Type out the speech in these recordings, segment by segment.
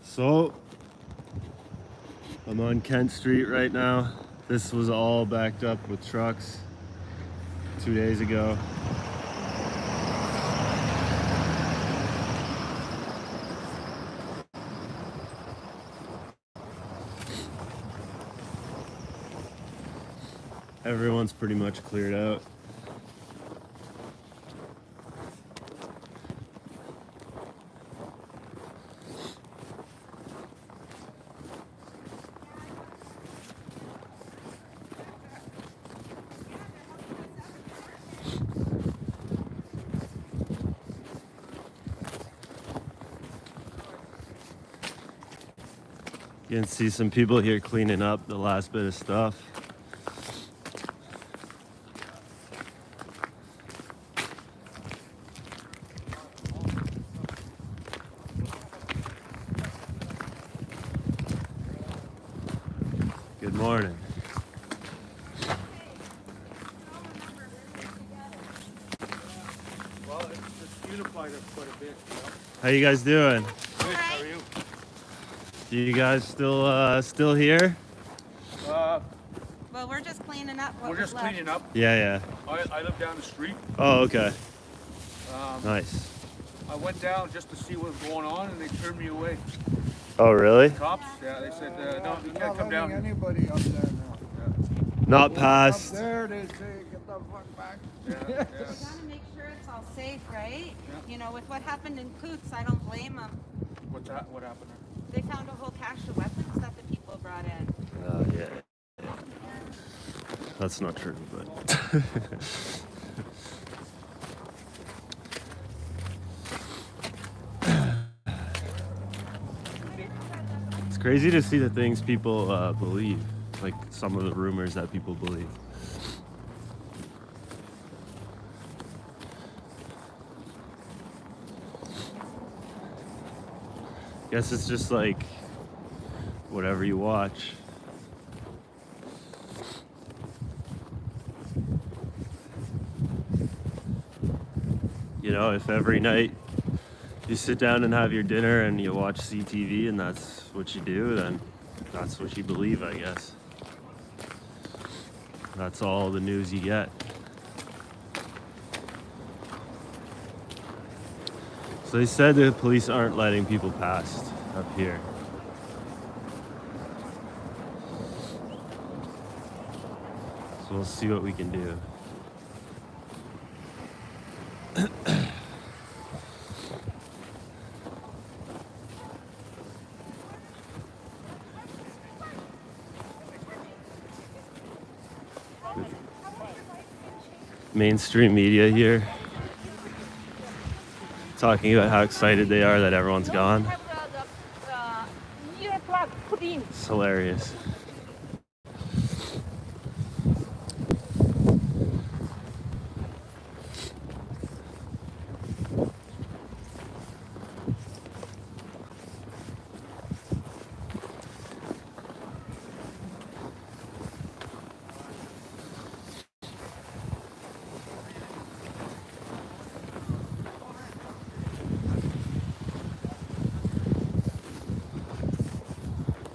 So I'm on Kent Street right now. This was all backed up with trucks 2 days ago. Everyone's pretty much cleared out. You can see some people here cleaning up the last bit of stuff. Good morning. Well, it's unified us quite a bit, you know? How you guys doing? Good, how are you? You guys still here? Well, we're just cleaning up what We're just was left. cleaning up. Yeah. I live down the street. Oh, okay. Nice. I went down just to see what was going on, and they turned me away. Oh, really? Cops, yeah, they said, no, you They're can't not come down. letting anybody up there now. Not Up past. there, they say, get the fuck back. Yeah, We gotta make sure it's all safe, right? Yeah. You know, with what happened in Coots, I don't blame them. What's that? What happened there? They found a whole cache of weapons that the people brought in. Oh, yeah. That's not true, but. It's crazy to see the things people believe, like some of the rumors that people believe. Guess it's just like whatever you watch. You know, if every night you sit down and have your dinner and you watch CTV and that's what you do, then that's what you believe, I guess. That's all the news you get. So they said the police aren't letting people past up here. So we'll see what we can do. Mainstream media here talking about how excited they are that everyone's gone. It's hilarious.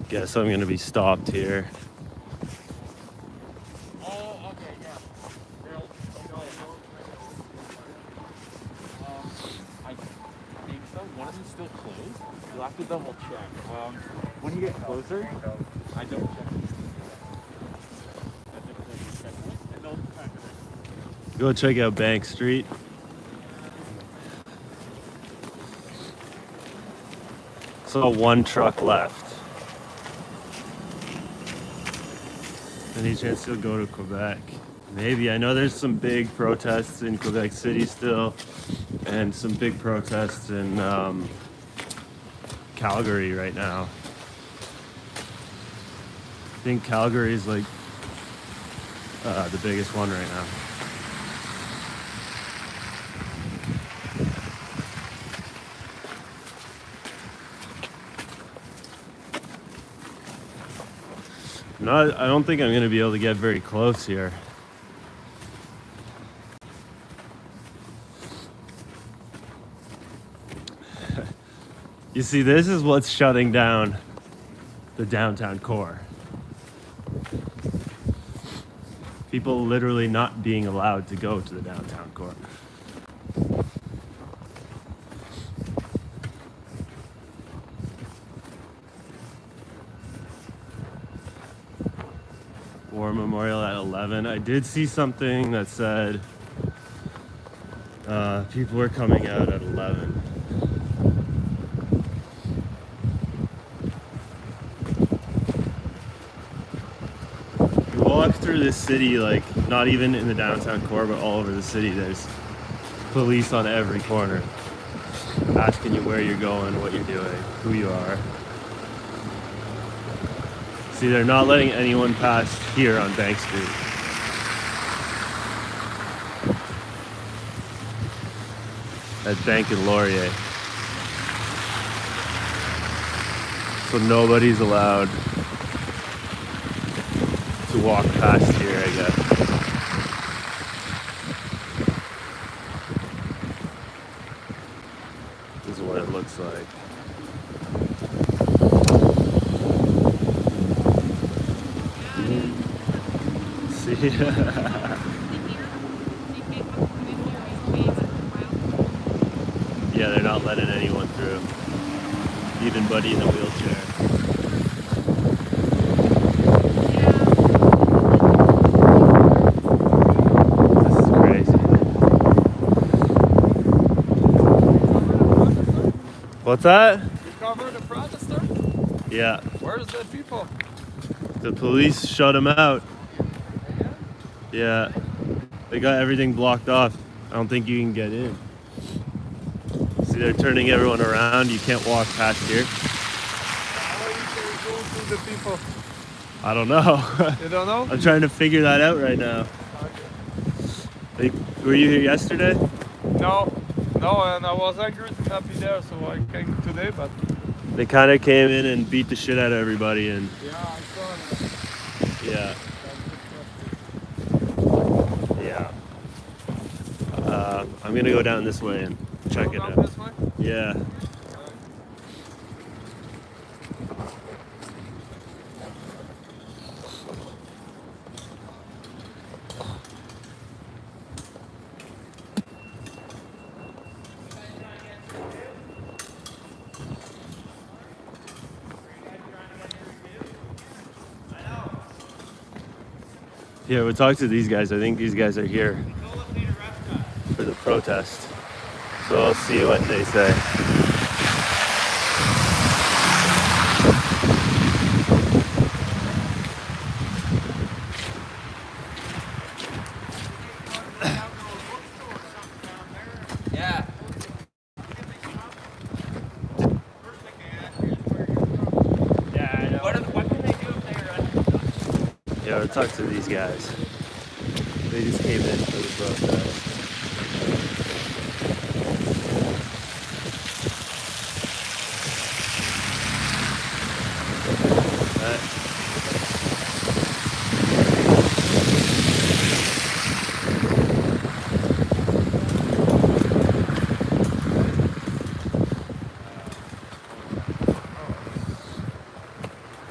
Guess I'm gonna be stopped here. Oh, okay, yeah. I think so. One of them's still closed. You'll have to double check. When you get closer, I don't check. Go check out Bank Street. So one truck left. Any chance you'll go to Quebec? Maybe. I know there's some big protests in Quebec City still, and some big protests in Calgary right now. I think Calgary is like the biggest one right now. No, I don't think I'm going to be able to get very close here. You see, this is what's shutting down the downtown core. People literally not being allowed to go to the downtown core. War Memorial at 11. I did see something that said people were coming out at 11. You walk through this city, like not even in the downtown core, but all over the city, there's police on every corner asking you where you're going, what you're doing, who you are. See, they're not letting anyone pass here on Bank Street. At Bank and Laurier. So nobody's allowed to walk past here, I guess. This is what it looks like. See? Yeah, they're not letting anyone through. Even Buddy in the wheelchair. This is crazy. What's that? You cover the protester? Yeah, Where's the people? the police shut them out. Yeah, they got everything blocked off. I don't think you can get in. See, they're turning everyone around. You can't walk past here. How are you going to the people? I don't know. You don't know? I'm trying to figure that out right now. Were you here yesterday? No, and I was angry to not be there, so I came today, but... They kind of came in and beat the shit out of everybody, and Yeah, I saw that. yeah, yeah. I'm gonna go down this way and check it Go down out. this way? Yeah. Yeah, we'll talk to these guys. I think these guys are here for the protest. So I'll see what they say. Yeah. Yeah, I know. What can they do if they run? Yeah, we'll talk to these guys. They just came in for the protest.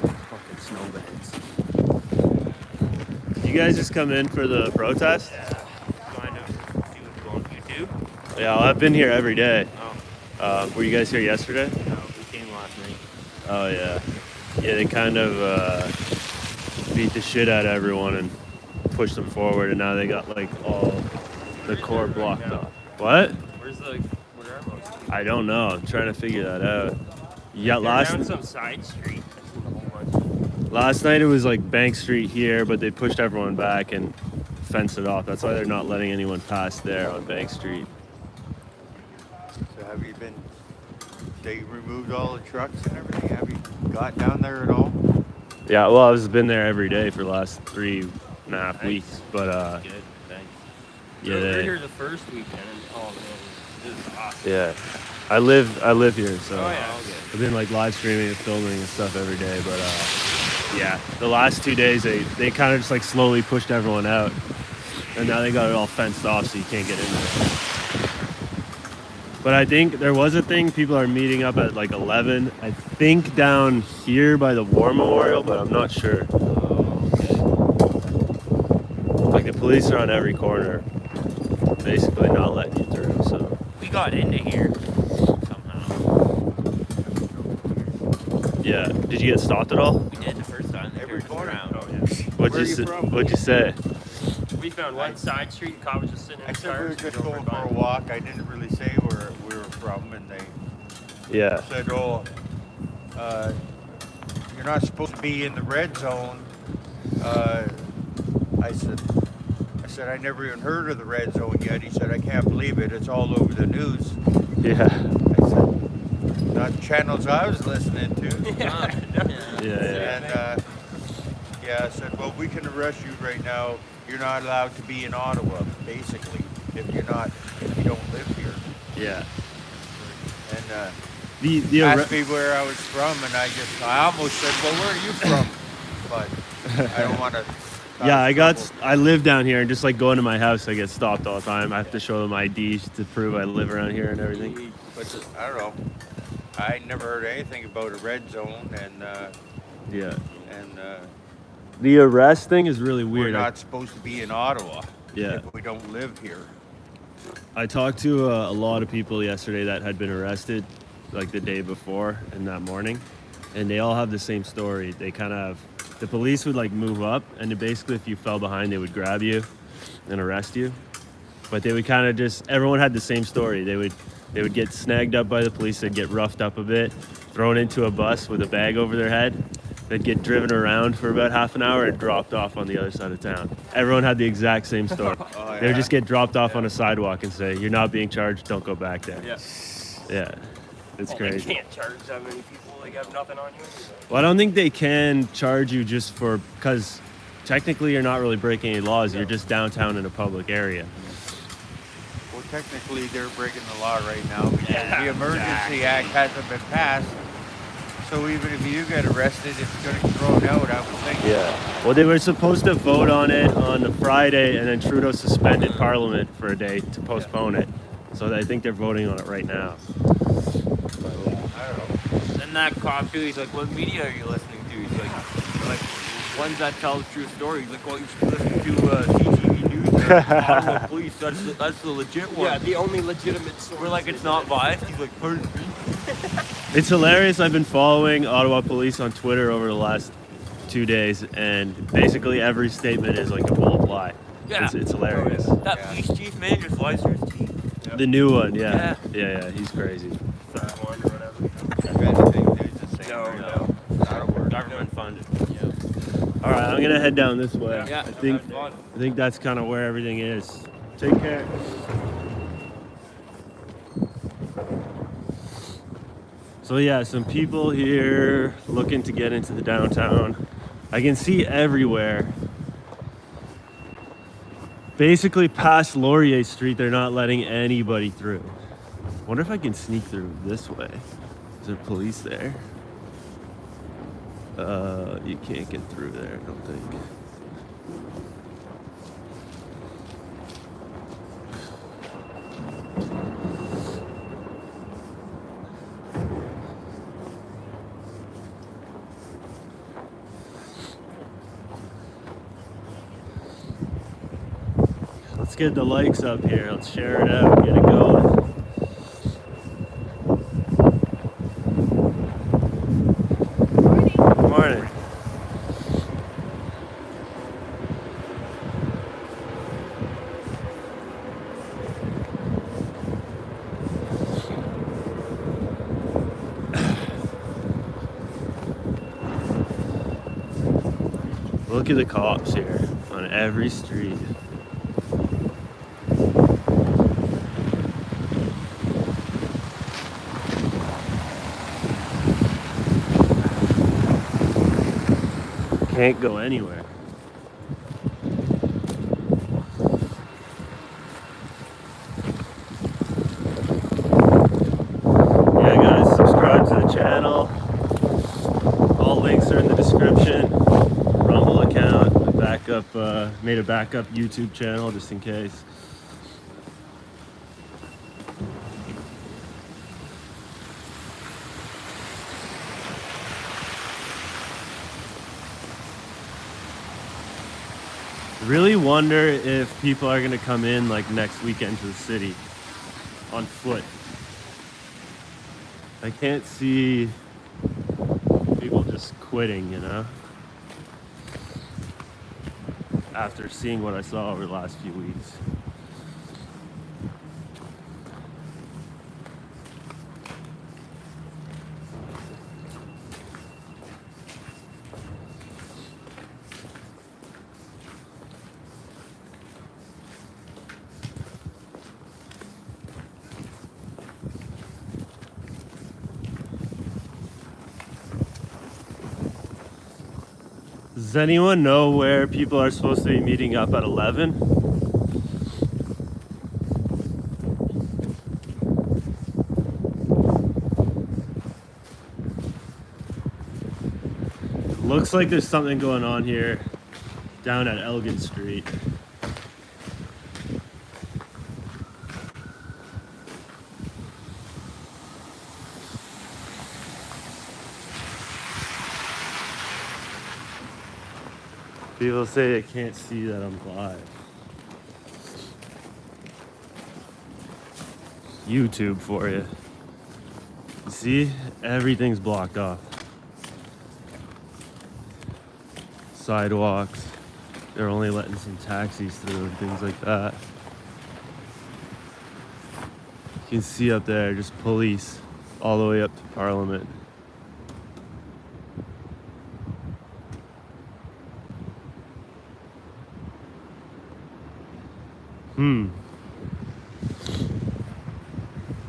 Fucking snowbanks. You guys just come in for the protest? Yeah. Kind of. See what's going on YouTube. Yeah, well, I've been here every day. Oh. Were you guys here yesterday? No, we came last night. Oh yeah. Yeah, they kind of beat the shit out of everyone and pushed them forward, and now they got like all the core blocked off. What? Where are most? I don't know. I'm trying to figure that out. Yeah, Down some side street. That's a whole bunch. last night it was like Bank Street here, but they pushed everyone back and fenced it off. That's why they're not letting anyone pass there on Bank Street. So have you been, they removed all the trucks and everything? Have you got down there at all? Yeah, well, I've been there every day for the last 3.5 weeks, but Good, thanks. yeah, We were they, here the first weekend, and oh man, this is awesome. yeah. I live here, so Oh yeah, okay. I've been like live streaming and filming and stuff every day, but yeah, the last 2 days they kind of just like slowly pushed everyone out, and now they got it all fenced off so you can't get in there. But I think there was a thing. People are meeting up at like 11. I think down here by the War Memorial, but I'm not sure. Like the police are on every corner, basically not letting you through. So We got into here somehow. yeah. Did you get stopped at all? We did the first time. They Every turned us corner. around. What'd Where you are you say? from? What'd you say? We found one side street, the cop was just sitting in I his said car. we were just going for a walk. I didn't really say where we were from, and they Yeah. said, "Oh, you're not supposed to be in the red zone." I said, "I never even heard of the red zone yet." He said, "I can't believe it. It's all over the news." Yeah. I said, "Not channels I was listening to." Yeah. Yeah. And yeah, I said, "Well, we can arrest you right now. You're not allowed to be in Ottawa, basically, if you don't live here." Yeah. And The asked me where I was from, and I almost said, "Well, where are you from?" But I don't want to. Yeah, I live down here, and just like going to my house, I get stopped all the time. I have to show them IDs to prove I live around here and everything. But I don't know. I never heard anything about a red zone, and Yeah. and The arrest thing is really we're weird. not supposed to be in Ottawa Yeah. if we don't live here. I talked to a lot of people yesterday that had been arrested, like the day before and that morning, and they all have the same story. They kind of, the police would like move up, and basically if you fell behind, they would grab you and arrest you. But they would kind of just, everyone had the same story. They would get snagged up by the police. They'd get roughed up a bit, thrown into a bus with a bag over their head. They'd get driven around for about half an hour and dropped off on the other side of town. Everyone had the exact same story. Oh, They would just get dropped off on a sidewalk and say, "You're not being charged. Don't go back there." Yeah. Yeah, it's They crazy. can't charge that many people. They have nothing on you. Well, I don't think they can charge you just for, because technically you're not really breaking any laws. You're just downtown in a public area. Well, technically, they're breaking the law right now because Yeah, the Emergency Act hasn't been passed. So even if you get arrested, it's going to get thrown out, I would think. Yeah. Well, they were supposed to vote on it on the Friday, and then Trudeau suspended Parliament for a day to postpone it. So I think they're voting on it right now. I don't know. Then that cop too, he's like, "What media are you listening to?" He's like ones that tell the true story. He's like, "Well, you should listen to CTV News or Ottawa Police. That's the legit one." Yeah, the only legitimate source. We're like, "It's not biased." He's like, "Pardon me?" It's hilarious. I've been following Ottawa Police on Twitter over the last 2 days, and basically every statement is like a bold lie. Yeah. It's hilarious. That Yeah. police chief man just lies through his teeth. The new one, yeah. Yeah, he's crazy. That one or whatever. If anything, there's the same. No. Not a word. Government funded. All right, I'm gonna head down this way. Yeah. I think that's kind of where everything is. Take care. So yeah, some people here looking to get into the downtown. I can see everywhere. Basically past Laurier Street, they're not letting anybody through. Wonder if I can sneak through this way. Is there police there? You can't get through there, I don't think. Let's get the likes up here. Let's share it out, get it going. Good morning. Look at the cops here on every street. Can't go anywhere. Yeah, guys, subscribe to the channel. All links are in the description. Rumble account, made a backup YouTube channel just in case. Really wonder if people are gonna come in like next weekend to the city on foot. I can't see people just quitting, you know? After seeing what I saw over the last few weeks. Does anyone know where people are supposed to be meeting up at 11? Looks like there's something going on here down at Elgin Street. People say they can't see that I'm live. YouTube for you. You see? Everything's blocked off. Sidewalks. They're only letting some taxis through and things like that. You can see up there just police all the way up to Parliament.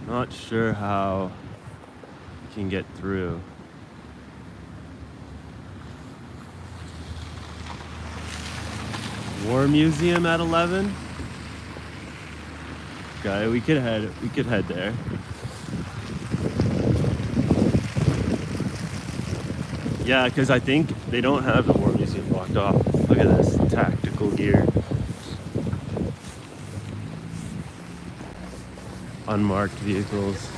Not sure how you can get through. War Museum at 11? Okay, we could head there. Yeah, because I think they don't have the War Museum blocked off. Look at this tactical gear. Unmarked vehicles.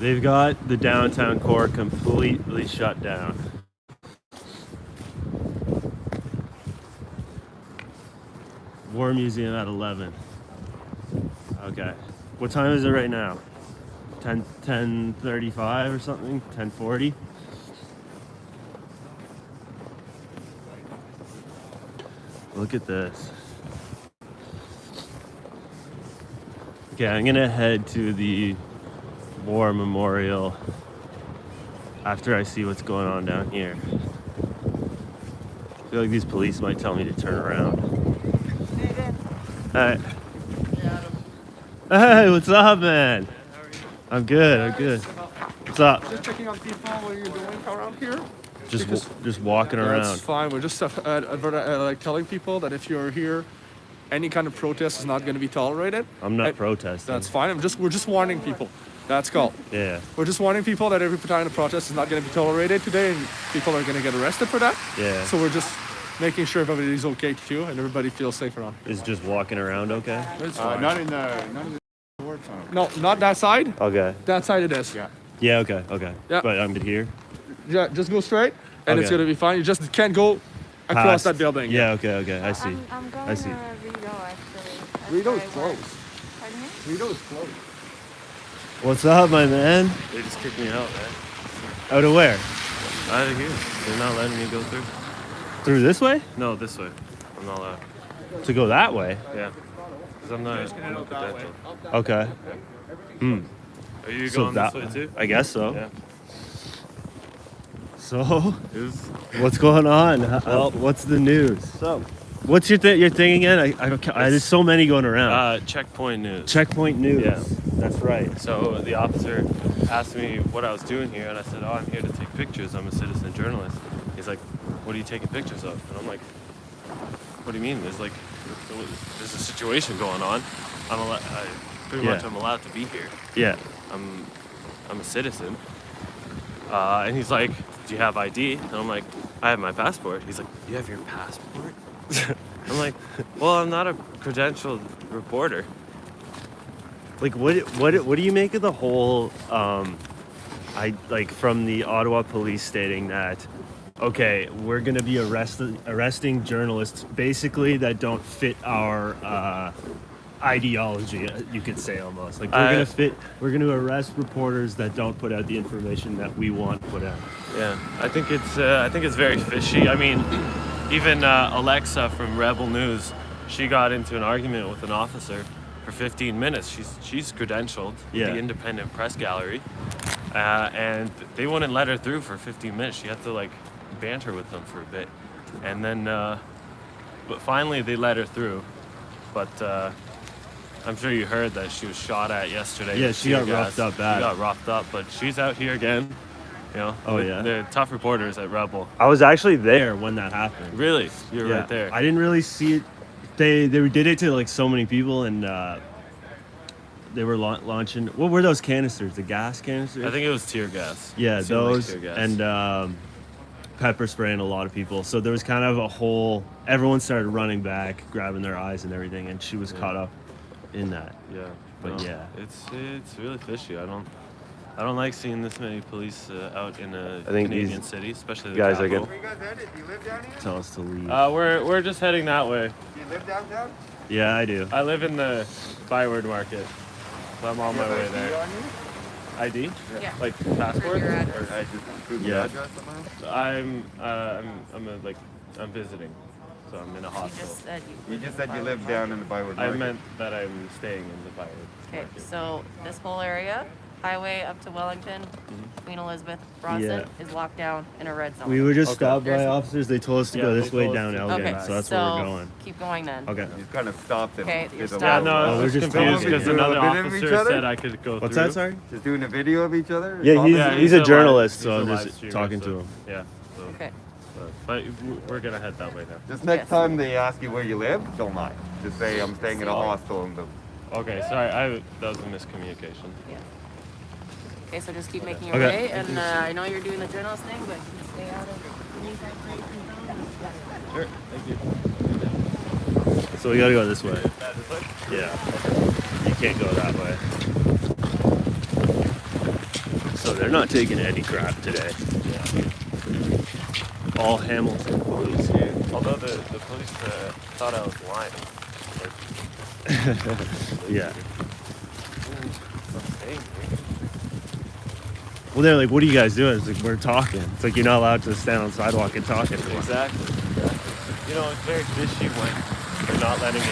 They've got the downtown core completely shut down. War Museum at 11. Okay. What time is it right now? 10:35 or something? 10:40? Look at this. Okay, I'm gonna head to the War Memorial after I see what's going on down here. I feel like these police might tell me to turn around. Hey. Hey, what's up, man? I'm good. What's up? Just checking on people. What are you doing around here? Just walking around. That's fine. We're just like telling people that if you're here, any kind of protest is not going to be tolerated. I'm not protesting. That's fine. We're just warning people. That's cool. Yeah. We're just warning people that every kind of protest is not going to be tolerated today, and people are going to get arrested for that. Yeah. So we're just making sure everybody's okay too, and everybody feels safe around. Is just walking around okay? It's fine. Not in the war tunnel. No, not that side. Okay. That side it is. Yeah. Yeah, okay. Yeah. But I'm good here. Yeah, just go straight, and it's Okay. gonna be fine. You just can't go across Past- that building. Yeah, okay. I see. I'm going I see. to Rideau, actually. That's Rideau where is I work. closed. Pardon me? Rideau is closed. What's up, my man? They just kicked me out, man. Out of where? Out of here. They're not letting me go through. Through this way? No, this way. I'm not allowed. To go that way? Yeah. Because I'm not credential. Okay. Are you So going this way too? I guess so. Yeah. So, It was, what's going on? Well- What's the news? so, What's your thing again? There's so many going around. checkpoint news. Checkpoint news. Yeah. That's right. So the officer asked me what I was doing here, and I said, I'm here to take pictures. I'm a citizen journalist. He's like, what are you taking pictures of? And I'm like, what do you mean? There's a situation going on. Pretty much I'm allowed to be here. Yeah. I'm a citizen. And he's like, do you have ID? And I'm like, I have my passport. He's like, you have your passport? I'm like, well, I'm not a credentialed reporter. Like, what do you make of the whole from the Ottawa police stating that, okay, we're gonna be arresting journalists basically that don't fit our ideology. You could say almost like we're gonna arrest reporters that don't put out the information that we want put out. Yeah, I think it's very fishy. I mean, even Alexa from Rebel News, she got into an argument with an officer for 15 minutes. She's credentialed Yeah. the Independent Press Gallery, and they wouldn't let her through for 15 minutes. She had to like banter with them for a bit, and then but finally they let her through. But I'm sure you heard that she was shot at yesterday. Yeah, with she tear got gas. roughed up bad. She got roughed up, but she's out here again. You know, Oh, with yeah? the tough reporters at Rebel. I was actually there when that happened. Really, you're Yeah. right there. I didn't really see it. They did it to like so many people, and they were launching. What were those canisters? The gas canisters? I think it was tear gas. Yeah, It seemed like those tear gas. and pepper spraying a lot of people. So there was kind of a whole. Everyone started running back, grabbing their eyes and everything, and she was caught up in that. yeah, but yeah. it's really fishy. I don't like seeing this many police out in a I think Canadian these city, especially the guys are capital. Where you guys headed? Do you live down here? Tell us to leave. We're just heading that way. Do you live downtown? Yeah, I do. I live in the Byward Market, so I'm on my way there. on you? ID? Yeah. Like For passport? your address. I just prove Yeah. address somehow? I'm visiting, so I'm in a You hospital. just said You just said you live down in the Byward I Market. meant that I'm staying in the Byward Okay, Market. so this whole area, highway up to Wellington, Queen Elizabeth, Bronson, is locked down in a red zone. We were just Okay. stopped by There's- officers. They told us to Yeah, go they this way told us down to- Elgin, Okay, so that's where we're going. keep going then. Okay. You kind of stopped and Okay, did you're a stopped. Yeah, little- no, Oh, I we're was just confused talking. because Doing a another bit of each officer other? said I could go What's through. that? Sorry. Just doing a video of each other? Yeah, Talking? he's a live- journalist, so he's a I'm live just streamer, talking so- to him. Yeah. So, Okay. but we're gonna head that way now. Just next Yes. time they ask you where you live, don't lie. Just say I'm staying at a hostel in the. Okay, sorry, that was a miscommunication. Yeah. Okay, so just keep making your Okay. way, and I know you're doing the journalist thing, but stay out of Sure, thank you. So we gotta go this way. Yeah. You can't go that way. So they're not taking any crap today. All Hamilton police here. Although the police thought I was lying. Like, Yeah. I'm staying here. Well, they're like, "What are you guys doing?" It's like, "We're talking." It's like you're not allowed to stand on the sidewalk and talk anymore. Exactly. You know, it's very fishy when they're not letting in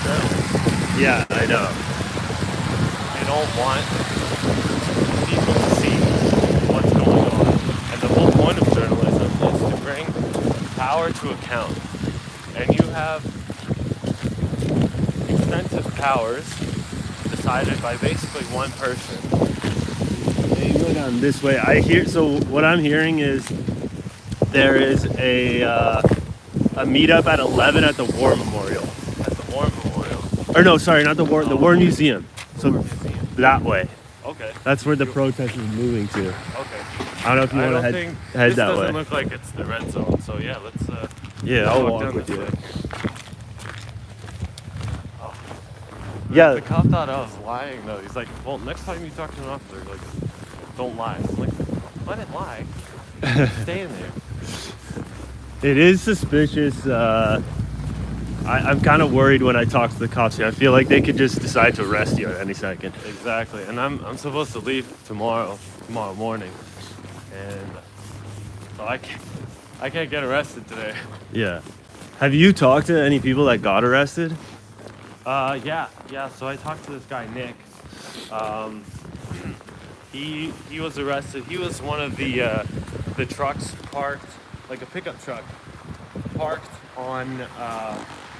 journalists. Yeah, I know. They don't want people to see what's going on. And the whole point of journalism is to bring power to account. And you have extensive powers decided by basically one person. Hey, you go down this way. So what I'm hearing is there is a meetup at 11 at the War Memorial. At the War Memorial. Or no, sorry, not the War Museum. So War Museum. that way. Okay. That's where the protest is moving to. Okay. I don't know if you I want don't to think head this that doesn't way. look like it's the red zone. So yeah, let's Yeah, I'll walk walk down with this you. way. Yeah. The cop thought I was lying though. He's like, well, next time you talk to an officer, like, don't lie. I'm like, I didn't lie. Stay in there. It is suspicious. I'm kind of worried when I talk to the cops here. I feel like they could just decide to arrest you at any second. Exactly. And I'm supposed to leave tomorrow morning, and so I can't get arrested today. Yeah. Have you talked to any people that got arrested? Yeah. So I talked to this guy Nick. He was arrested. He was one of the trucks parked, like a pickup truck, parked on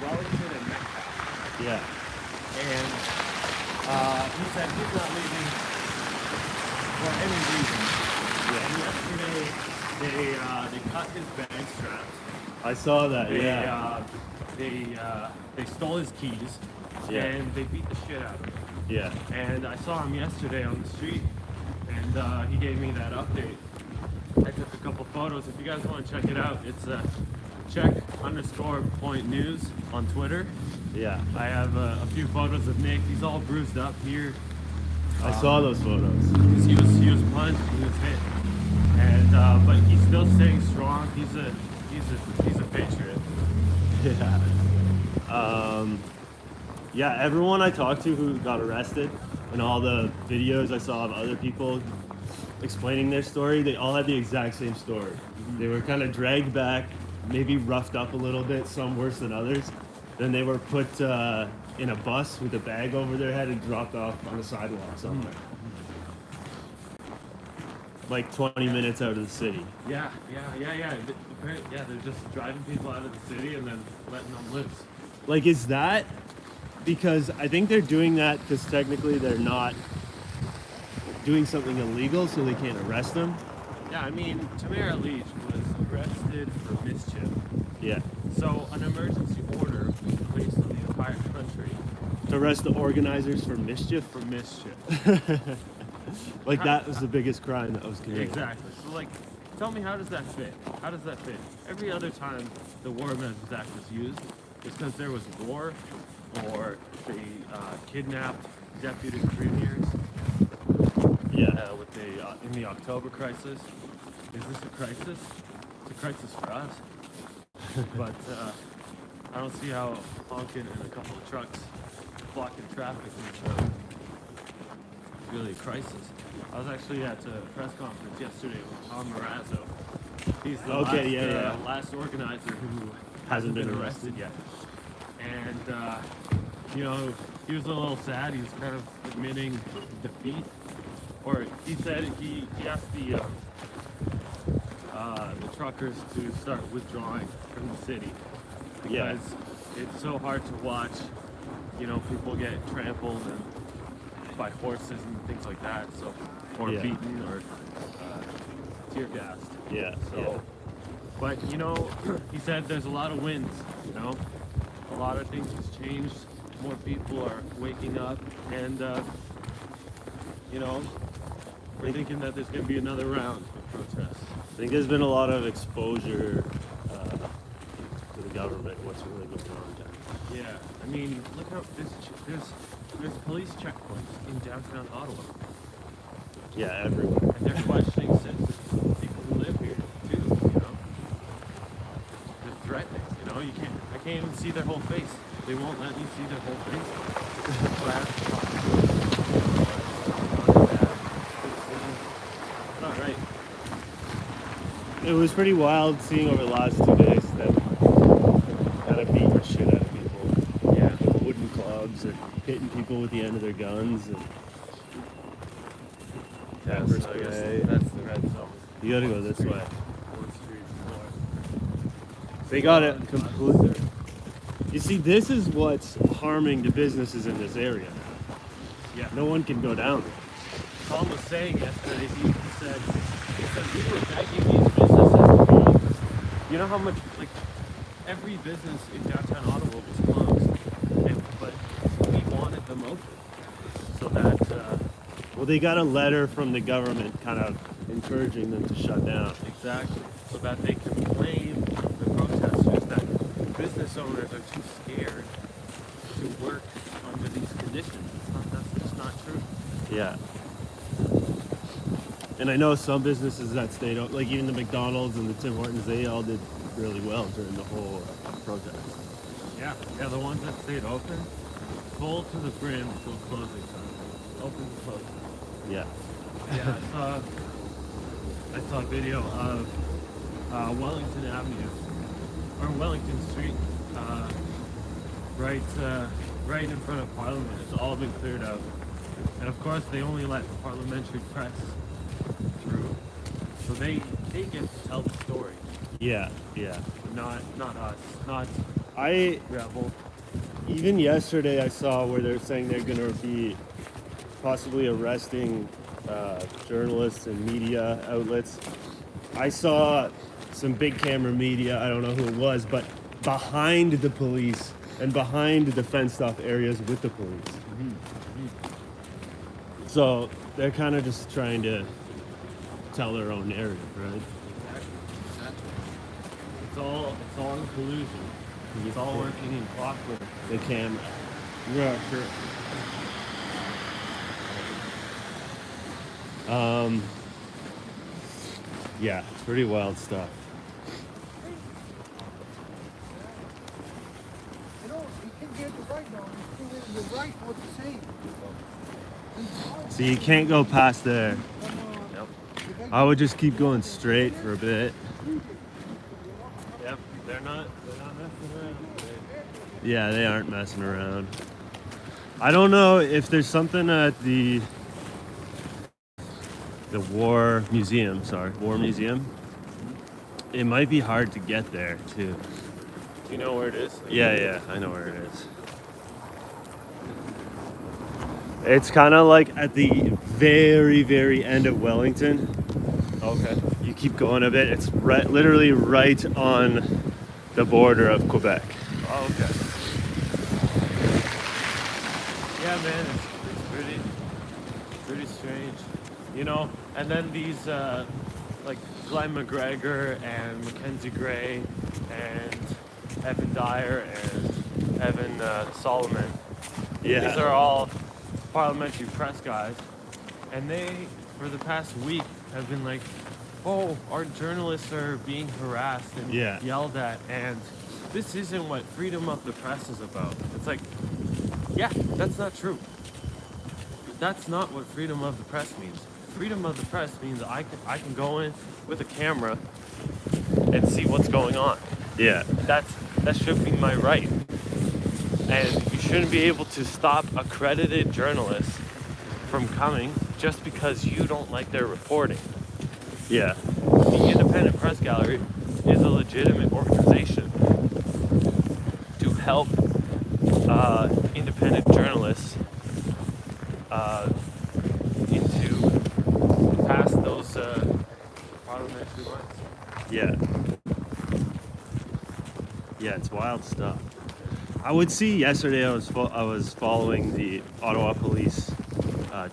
Wellington and Metcalf. Yeah. And he said he's not leaving for any reason. Yeah. And yesterday they cut his bag straps. I saw that. They stole his keys. Yeah. And they beat the shit out of him. Yeah. And I saw him yesterday on the street, and he gave me that update. I took a couple photos. If you guys want to check it out, it's check_point news on Twitter. Yeah. I have a few photos of Nick. He's all bruised up here. I saw those photos. 'Cause he he was punched, he was hit, and but he's still staying strong. He's a patriot. Yeah. Yeah, everyone I talked to who got arrested and all the videos I saw of other people explaining their story, they all had the exact same story. They were kind of dragged back, maybe roughed up a little bit, some worse than others. Then they were put in a bus with a bag over their head and dropped off on the sidewalk somewhere. Like 20 minutes out of the city. Yeah. Yeah, they're just driving people out of the city and then letting them loose. Like, is that because I think they're doing that because technically they're not doing something illegal, so they can't arrest them? Yeah, I mean, Tamara Leach was arrested for mischief. Yeah. So an emergency order was placed on the entire country To arrest the organizers for mischief? for mischief. Like, that was the biggest crime that was committed. Exactly. So, like, tell me, how does that fit? How does that fit? Every other time the War Measures Act was used, it's because there was war, or they kidnapped deputy premiers. Yeah. With in the October crisis. Is this a crisis? It's a crisis for us. But I don't see how honking and a couple of trucks blocking traffic is really a crisis. I was actually at a press conference yesterday with Tom Marazzo. He's the last organizer who hasn't been arrested yet. And, you know, he was a little sad. He was kind of admitting defeat. Or he said he asked the truckers to start withdrawing from the city because it's so hard to watch, you know, people get trampled and by horses and things like that, so or beaten or tear gassed. Yeah. So, but you know, he said there's a lot of wins. You know, a lot of things has changed. More people are waking up, and you know, we're thinking that there's going to be another round of protests. I think there's been a lot of exposure to the government, what's really going on down there. Yeah, I mean, look how there's police checkpoints in downtown Ottawa. Yeah, everywhere. And they're questioning people who live here too, you know. They're threatening, you know. I can't even see their whole face. They won't let me see their whole face. So I have to talk to them. It's not right. It was pretty wild seeing over the last 2 days that kind of beat the shit out of people. Yeah. With wooden clubs or hitting people with the end of their guns. And pepper So I guess spray. that's the red zone. You gotta go this way. 4th Street North. They got it completely. You see, this is what's harming the businesses in this area. Yeah. No one can go down there. Tom was saying yesterday, he said we were begging these businesses to be open. You know how much, like, every business in downtown Ottawa was closed, but we wanted them open so that, Well, they got a letter from the government kind of encouraging them to shut down. exactly, so that they can blame the protesters that business owners are too scared to work under these conditions. That's just not true. Yeah. And I know some businesses that stayed open, like even the McDonald's and the Tim Hortons, they all did really well during the whole protest. Yeah, the ones that stayed open, full to the brim till closing time. Open to closing. Yeah. Yeah, I saw a video of Wellington Avenue, or Wellington Street, right in front of Parliament. It's all been cleared out. And of course, they only let parliamentary press through. So they get to tell the story. Yeah. Not us, not I Rebel. even yesterday I saw where they're saying they're going to be possibly arresting journalists and media outlets. I saw some big camera media, I don't know who it was, but behind the police and behind the fenced off areas with the police. So they're kind of just trying to tell their own narrative, right? Exactly. It's all in collusion. It's all working in clockwork. The camera. Yeah, sure. Yeah, it's pretty wild stuff. You know, you can get the right now. The right what to say. So you can't go past there. I would just keep going straight for a bit. Yep, they're not messing around. Yeah, they aren't messing around. I don't know if there's something at the War Museum. It might be hard to get there too. Do you know where it is? Yeah, I know where it is. It's kind of like at the very, very end of Wellington. Okay. You keep going a bit. It's literally right on the border of Quebec. Oh, okay. Yeah, man, it's pretty strange. You know, and then these, like Glenn McGregor and Mackenzie Gray and Evan Dyer and Evan Solomon. Yeah. These are all parliamentary press guys, and they, for the past week, have been like, oh, our journalists are being harassed and yelled at, and this isn't what freedom of the press is about. It's like, yeah, that's not true. That's not what freedom of the press means. Freedom of the press means I can go in with a camera and see what's going on. Yeah. That should be my right. And you shouldn't be able to stop accredited journalists from coming just because you don't like their reporting. Yeah. The Independent Press Gallery is a legitimate organization to help independent journalists into pass those parliamentary rights. Yeah. Yeah, it's wild stuff. I would see yesterday I was following the Ottawa police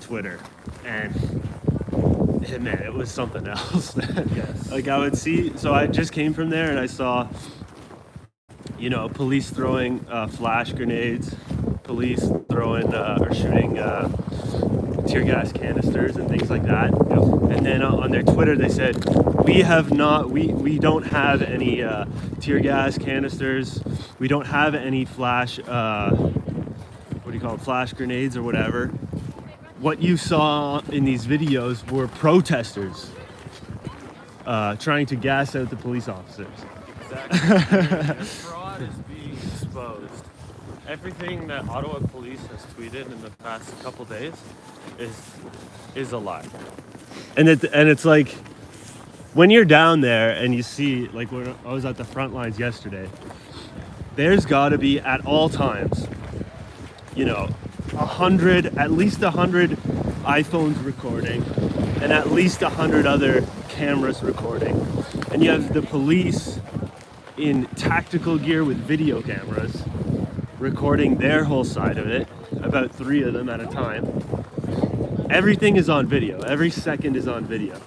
Twitter, and man, it was something else. Yes. Like I would see, so I just came from there and I saw, you know, police throwing flash grenades, police throwing or shooting tear gas canisters and things like that. And then on their Twitter they said, we don't have any tear gas canisters, we don't have any flash flash grenades or whatever. What you saw in these videos were protesters trying to gas out the police officers. Exactly. The fraud is being exposed. Everything that Ottawa police has tweeted in the past couple days is a lie. And it's like, when you're down there and you see, like when I was at the front lines yesterday, there's got to be at all times, you know, at least 100 iPhones recording, and at least 100 other cameras recording. And you have the police in tactical gear with video cameras recording their whole side of it, about 3 of them at a time. Everything is on video. Every second is on video.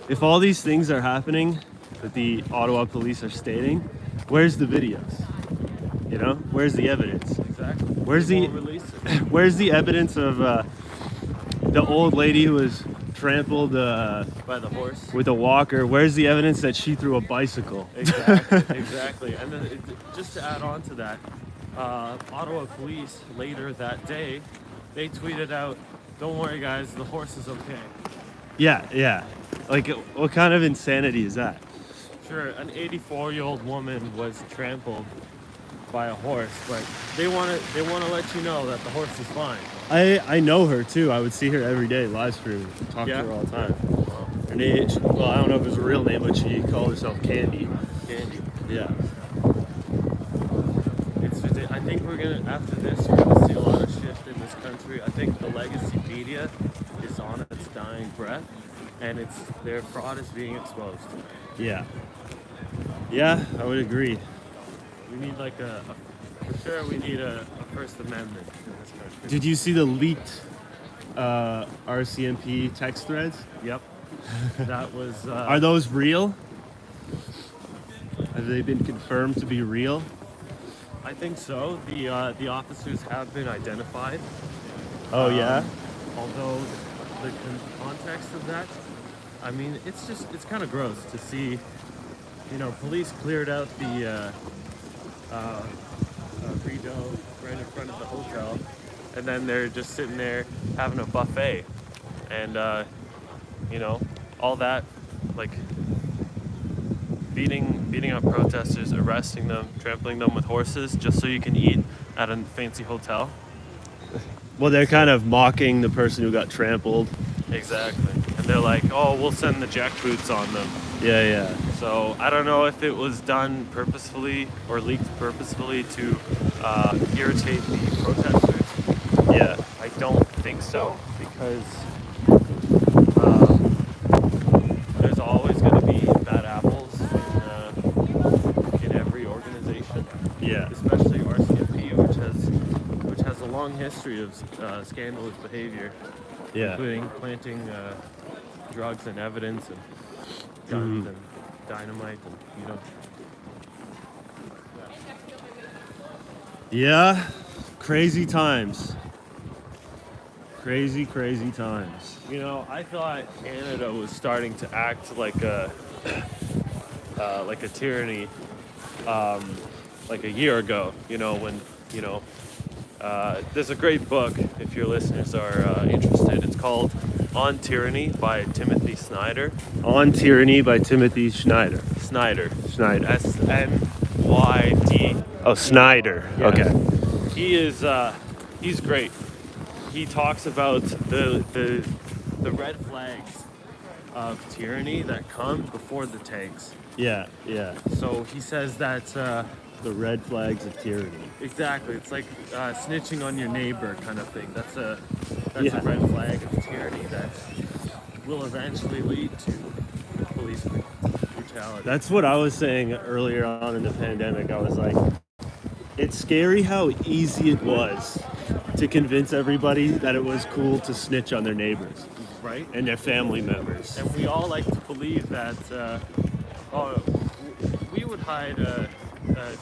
If all these things are happening that the Ottawa police are stating, where's the videos? You know, where's the evidence? Exactly. Where's the evidence of the old lady who was trampled by the horse with a walker? Where's the evidence that she threw a bicycle? Exactly. And then just to add on to that, Ottawa police later that day, they tweeted out, "Don't worry, guys, the horse is okay." Yeah. Like, what kind of insanity is that? Sure, an 84-year-old woman was trampled by a horse, but they want to let you know that the horse is fine. I know her too. I would see her every day live stream, talk to her all the time. Her name, well, I don't know if it's a real name, but she called herself Candy. Yeah. I think after this, we're gonna see a lot of shift in this country. I think the legacy media is on its dying breath, and their fraud is being exposed. Yeah, I would agree. We need we need a First Amendment in this country. Did you see the leaked RCMP text threads? Yep. That was. Are those real? Have they been confirmed to be real? I think so. The officers have been identified. Oh yeah. Although context of that, I mean, it's kind of gross to see, you know, police cleared out the Rideau right in front of the hotel, and then they're just sitting there having a buffet, and you know, all that, like beating up protesters, arresting them, trampling them with horses just so you can eat at a fancy hotel. Well, they're kind of mocking the person who got trampled. Exactly. And they're like, oh, we'll send the jackboots on them. Yeah, yeah. So I don't know if it was done purposefully or leaked purposefully to irritate the protesters. Yeah. I don't think so, because there's always going to be bad apples in every organization. Yeah. Especially RCMP, which has a long history of scandalous behavior, Yeah. including planting drugs and evidence and guns and dynamite, and you know. Yeah. Crazy times. Crazy, crazy times. You know, I thought Canada was starting to act like a tyranny, like a year ago. You know, when there's a great book if your listeners are interested. It's called On Tyranny by Timothy Snyder. On Tyranny by Timothy Schneider. Snyder. Schneider. SNYD. Oh, Snyder. Yeah. Okay. He is he's great. He talks about the red flags of tyranny that come before the tanks. Yeah, yeah. So he says that The red flags of tyranny. exactly, it's like snitching on your neighbor kind of thing. That's a Yeah. red flag of tyranny that will eventually lead to police brutality. That's what I was saying earlier on in the pandemic. I was like, it's scary how easy it was to convince everybody that it was cool to snitch on their neighbors right. and their family members. And we all like to believe that we would hide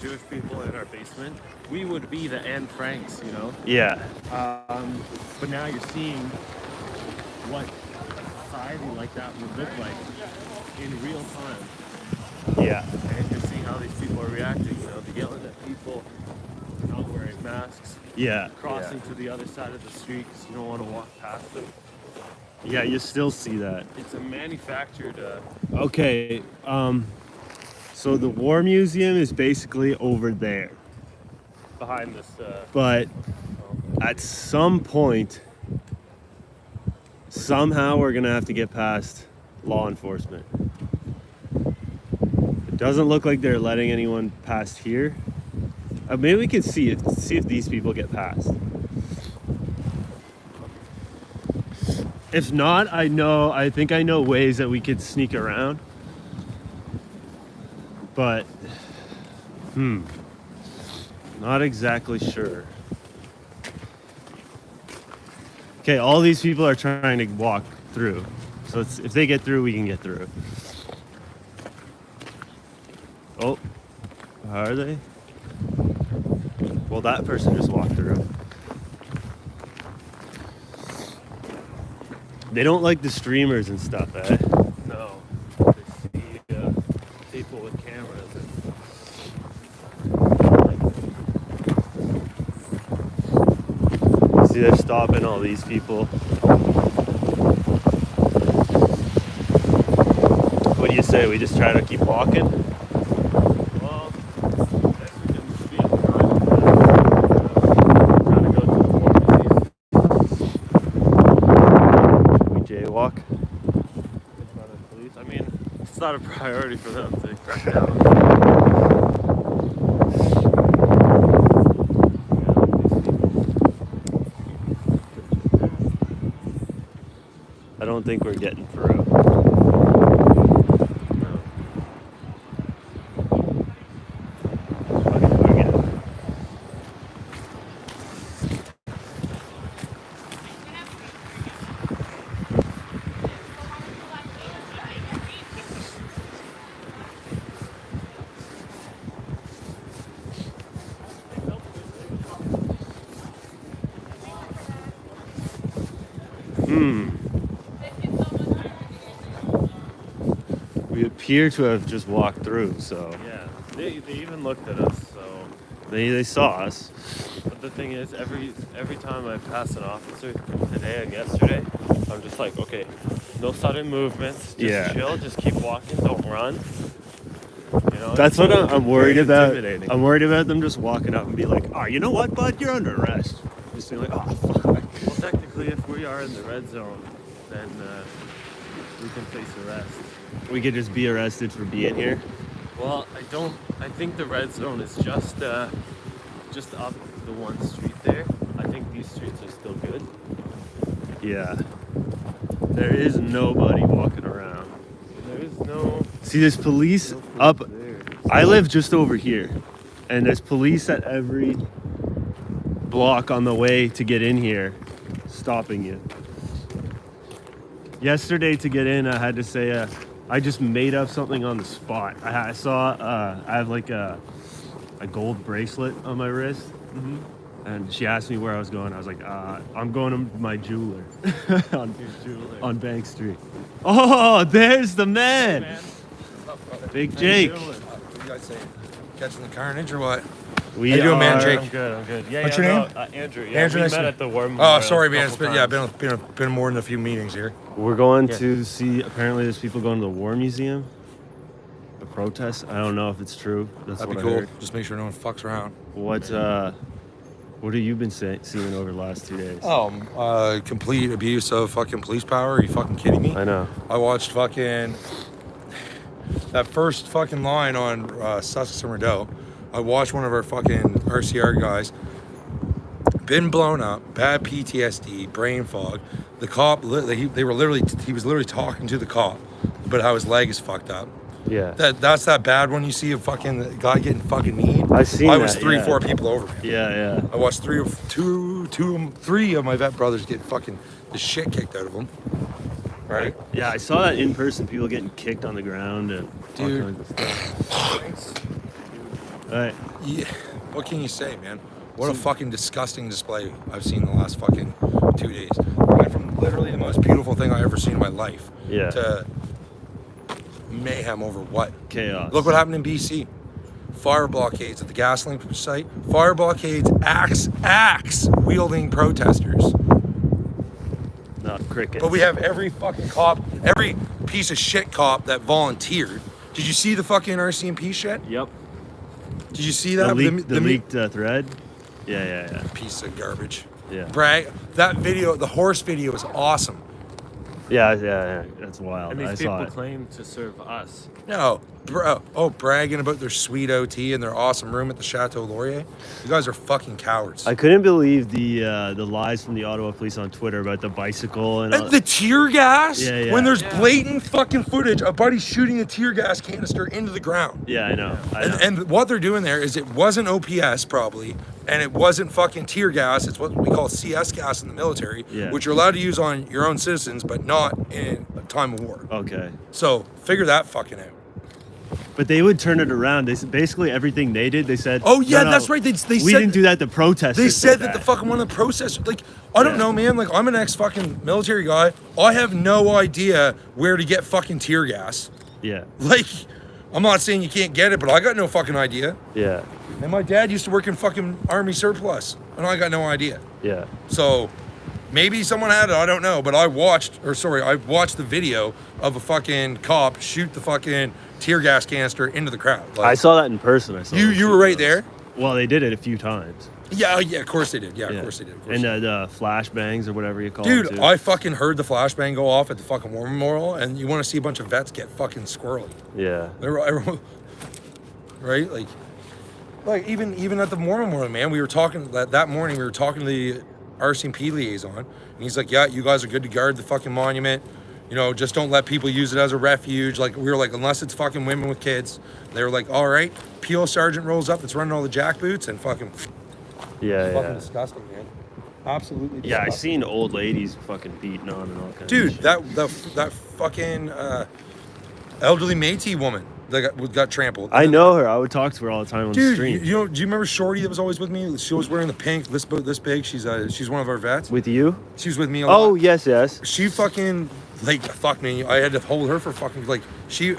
Jewish people in our basement. We would be the Anne Franks, you know. Yeah, But now you're seeing what a society like that would look like in real time, yeah, and you're seeing how these people are reacting. You know, they're yelling at people, not wearing masks, yeah. crossing to the other side of the street because you don't want to walk past them. Yeah, you still see that. It's a manufactured. Okay, so the War Museum is basically over there. Behind this. But at some point, somehow we're gonna have to get past law enforcement. It doesn't look like they're letting anyone past here. Maybe we can see if these people get past. If not, I think I know ways that we could sneak around. But, not exactly sure. Okay, all these people are trying to walk through. So if they get through, we can get through. Oh, are they? Well, that person just walked through. They don't like the streamers and stuff, eh? No. They see people with cameras. See, they're stopping all these people. What do you say? We just try to keep walking? Well, I guess we can be on time. Trying to go to the pharmacies. We jaywalk? In front of police. I mean, it's not a priority for them to crack down. I don't think we're getting through. appear to have just walked through, so Yeah, they even looked at us. So, they saw us. but the thing is, every time I pass an officer, today and yesterday, I'm just like, okay, no sudden movements. Just Yeah. chill. Just keep walking. Don't run. You know, That's what I'm worried very about. intimidating. I'm worried about them just walking up and be like, "Oh, you know what, bud? You're under arrest." Just being like, "Oh, fuck." Well, technically, if we are in the red zone, then we can face arrest. We could just be arrested for being here. Well, I think the red zone is just up the one street there. I think these streets are still good. Yeah. There is nobody walking around. There is no. See, there's police up. I live just over here, and there's police at every block on the way to get in here, stopping you. Yesterday, to get in, I had to say, I just made up something on the spot. I saw, I have like a gold bracelet on my wrist, and she asked me where I was going. I was like, I'm going to my jeweler on Bank Street. Oh, there's the man. Big Jake. What do you guys say? Catching the carnage or what? We How you doing, man, are- Jake? I'm good. Yeah, What's yeah, your no, name? Andrew. Yeah, Andrew, we nice met to- at the War Oh, Memorial sorry, a man. couple It's times. been more than a few meetings here. We're going to see, apparently there's people going to the War Museum. A protest. I don't know if it's true. That's That'd what be I cool. heard. Just make sure no one fucks around. What have you been seeing over the last 2 days? Complete abuse of fucking police power. Are you fucking kidding me? I know. I watched fucking that first fucking line on Sussex and Rideau. I watched one of our fucking RCR guys been blown up, bad PTSD, brain fog. The cop, he was literally talking to the cop, but how his leg is fucked up. Yeah. That's that bad one you see a fucking guy getting fucking kneed. I've seen I was that, 3-4 people over him. Yeah. I watched three of my vet brothers get fucking the shit kicked out of them. Right? Yeah, I saw that in person. People getting kicked on the ground and all Dude. kinds of stuff. All right. Yeah. What can you say, man? What a fucking disgusting display I've seen the last fucking 2 days. I went from literally the most beautiful thing I ever seen in my life Yeah. to mayhem over what? Chaos. Look what happened in BC. Fire blockades at the gasoline site. Fire blockades, axe wielding protesters. Not crickets. But we have every fucking cop, every piece of shit cop that volunteered. Did you see the fucking RCMP shit? Yep. Did you see The, that? leaked thread. Yeah. Piece of garbage. Yeah. That video, the horse video is awesome. Yeah. That's wild. And I these saw people it. claim to serve us. No, bragging about their sweet OT and their awesome room at the Chateau Laurier. You guys are fucking cowards. I couldn't believe the lies from the Ottawa police on Twitter about the bicycle and all. The tear gas? Yeah. When there's blatant fucking footage of buddy shooting a tear gas canister into the ground. Yeah, I know. And what they're doing there is it wasn't OPS probably, and it wasn't fucking tear gas. It's what we call CS gas in the military, Yeah. which you're allowed to use on your own citizens, but not in a time of war. Okay. So figure that fucking out. But they would turn it around. They basically everything they did. They said, Oh yeah, "No, that's right. They we said didn't do that. The protesters. They said that the fucking one of the processors, like, I don't know, man. Like, I'm an ex-fucking military guy. I have no idea where to get fucking tear gas. Yeah. Like, I'm not saying you can't get it, but I got no fucking idea. Yeah. And my dad used to work in fucking Army surplus, and I got no idea. Yeah. So, maybe someone had it, I don't know. But I watched the video of a fucking cop shoot the fucking tear gas canister into the crowd. Like, I saw that in person. I saw. them you shoot were right those. there? Well, they did it a few times. Yeah, of course they did. Yeah, of course they did. Of course And they did. the flashbangs or whatever you call Dude, them. Too. I fucking heard the flashbang go off at the fucking War Memorial, and you want to see a bunch of vets get fucking squirrely. Yeah. Right? Like even at the War Memorial, man, we were talking that morning. We were talking to the RCMP liaison, and he's like, "Yeah, you guys are good to guard the fucking monument. You know, just don't let people use it as a refuge." Like, we were like, unless it's fucking women with kids. They were like, all right. PO sergeant rolls up that's running all the jackboots and fucking. Yeah. Fucking disgusting, man. Absolutely disgusting. Yeah, I seen old ladies fucking beating on and all kinds. Dude, of shit. that fucking elderly Métis woman that got trampled. I know her. I would talk to her all the time on the Dude, street. do you remember Shorty that was always with me? She was wearing the pink, this big. She's one of our vets. With you? She was with me a lot. Oh yes. She fucking like, fuck me, I had to hold her for fucking, like,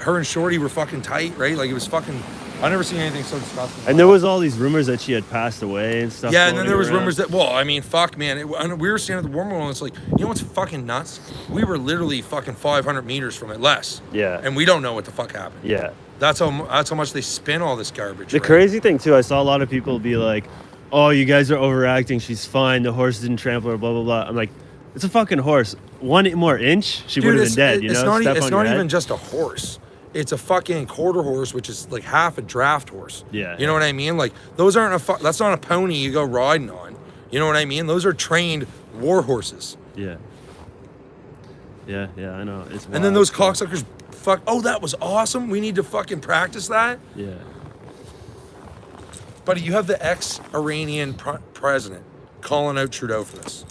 her and Shorty were fucking tight, right? Like, it was fucking, I never seen anything so disgusting. And there was all these rumors that she had passed away and stuff. Yeah, and then there was floating rumors that, well, I mean, fuck, man. And we were standing at the War Memorial, and it's like, you know what's fucking nuts? We were literally fucking 500 meters from it, less. Yeah. And we don't know what the fuck happened. Yeah. That's how much they spin all this garbage. The right? crazy thing too, I saw a lot of people be like, "Oh, you guys are overacting. She's fine. The horse didn't trample her." Blah blah blah. I'm like, it's a fucking horse. One more inch, she would have been dead. You know, It's not, Step it's on your not head. even just a horse. It's a fucking quarter horse, which is like half a draft horse. Yeah. You know what I mean? Like, those aren't that's not a pony you go riding on. You know what I mean? Those are trained war horses. Yeah. Yeah, I know. It's And then wild. those cocksuckers, oh, that was awesome. We need to fucking practice that. Yeah. Buddy, you have the ex-Iranian president calling out Trudeau for this.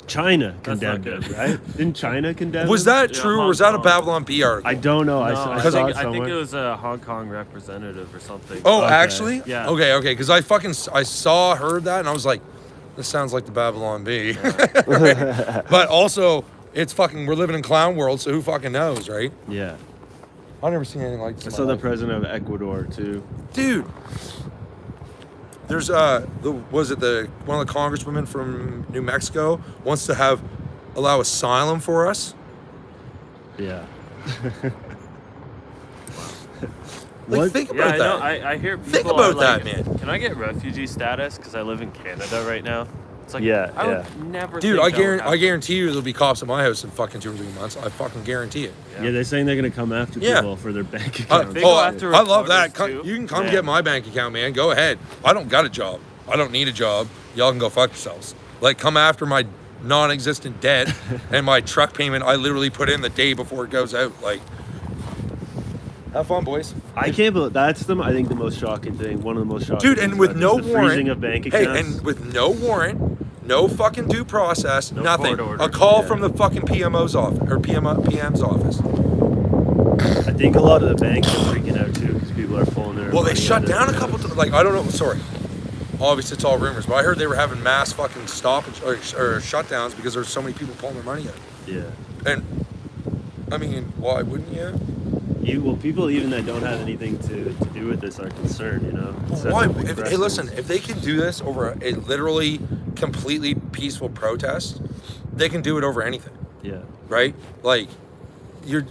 China That's not condemned it, good. right? Didn't China condemn Was it? that Yeah, true, or Hong was that a Kong. Babylon B article? I don't know. I No, saw I it think somewhere. it was a Hong Kong representative or something. Oh, Okay. actually? Yeah. Okay, because I heard that, and I was like, this sounds like the Babylon Bee. But also, it's fucking, we're living in clown world, so who fucking knows, right? Yeah. I've never seen anything like this. I in saw my the life. president of Ecuador too. Dude. There's one of the congresswomen from New Mexico wants to allow asylum for us. Yeah. Like, think Yeah, about I that. know. I hear people Think about are like, that, man. Can I get refugee status because I live in Canada right now? It's like, Yeah, I would yeah. never. Dude, think that would I happen. guarantee you there'll be cops at my house in fucking 2 or 3 months. I fucking guarantee it. Yeah, they're saying they're gonna come after Yeah. people for their bank I, accounts. They go after I love that. reporters, too. You can come Yeah. get my bank account, man. Go ahead. I don't got a job. I don't need a job. Y'all can go fuck yourselves. Like, come after my non-existent debt and my truck payment I literally put in the day before it goes out. Like, have fun, boys. I can't believe that's I think the most shocking thing. One of the most shocking. Dude, things and with about no this, the warrant. freezing of bank Hey, accounts. and with no warrant, no fucking due process, No nothing. court order. A call Yeah. from the fucking PMO's office or PM's office. I think a lot of the banks are freaking out too because people are pulling their. Well, they money shut out of down a their- couple times. Like, I don't know. Sorry. Obviously, it's all rumors, but I heard they were having mass fucking stoppage or shutdowns because there's so many people pulling their money out. Yeah. And I mean, why wouldn't you? People even that don't have anything to do with this are concerned. You know. It sets Why? a big Hey, precedent. listen. If they can do this over a literally completely peaceful protest, they can do it over anything, Yeah. right? Like, you're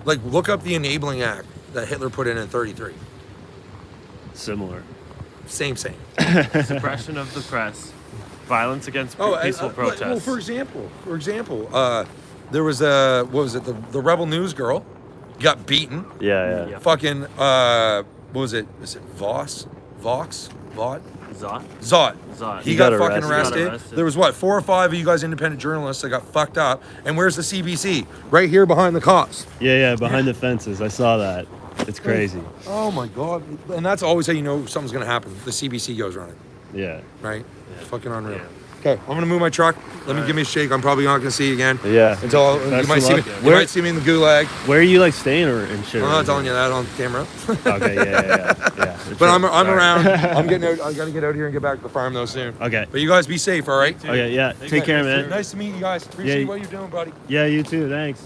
like, look up the Enabling Act that Hitler put in 33. Similar. Same. Suppression of the press, violence against and, peaceful protests. Well, for example, there was what was it? The Rebel News girl got beaten. Yeah. Yeah. Fucking what was it? Is it Vox? Vought? Zot. Zot. Zot. He He got got fucking arrested. arrested. Got arrested. There was what, 4 or 5 of you guys independent journalists that got fucked up. And where's the CBC? Right here behind the cops. Yeah. Behind the fences, I saw that. It's crazy. Oh my god. And that's always how you know something's gonna happen. The CBC goes running, Yeah. right? It's fucking unreal. Yeah. Okay, I'm gonna move my truck. Give me a shake. I'm probably not gonna see you again. Yeah. Until you Best might of see me. luck. You might see me in the gulag. Where are you like staying or in shit? I'm not telling you that on camera. Okay. Yeah. But I'm Sorry. around. I'm getting out. I gotta get out here and get back to the farm though soon. Okay. But you guys be safe, all right? Okay. Yeah. Take care, man. Nice to meet you guys. Appreciate Yeah. what you're doing, buddy. Yeah. You too. Thanks.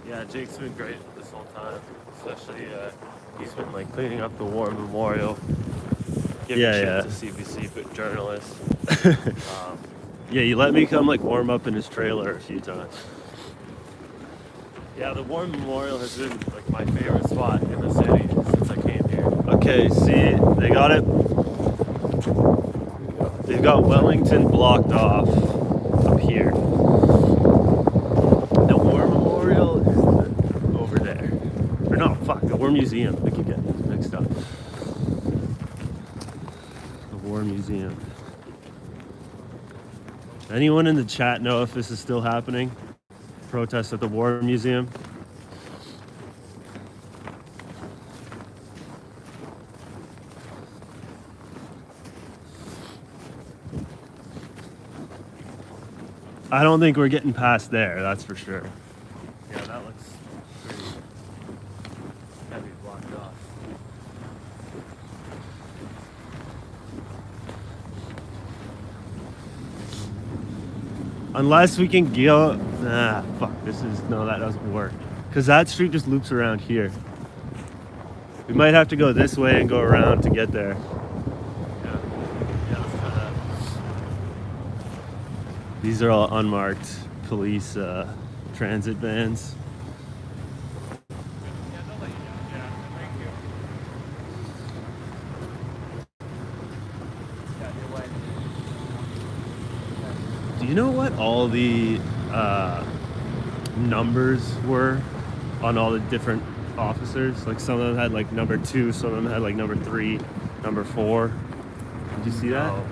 Yeah, Jake's been great this whole time. Especially, he's been like cleaning up the war memorial, giving Yeah, shit yeah. to CBC but journalists. Yeah. You let me come like warm up in his trailer a few times. Yeah, the war memorial has been like my favorite spot in the city since I came here. Okay. See, they got it. They've got Wellington blocked off up here. The War Memorial is over there. Or no, fuck, the War Museum. I keep getting these mixed up. The War Museum. Anyone in the chat know if this is still happening? Protest at the War Museum? I don't think we're getting past there, that's for sure. Yeah, that looks pretty heavy blocked off. Unless we can go. Fuck. No, that doesn't work. Because that street just loops around here. We might have to go this way and go around to get there. Yeah, let's try that. These are all unmarked police transit vans. Do you know what all the numbers were on all the different officers? Like some of them had like number 2, some of them had like number 3, number 4. Did you see that? No.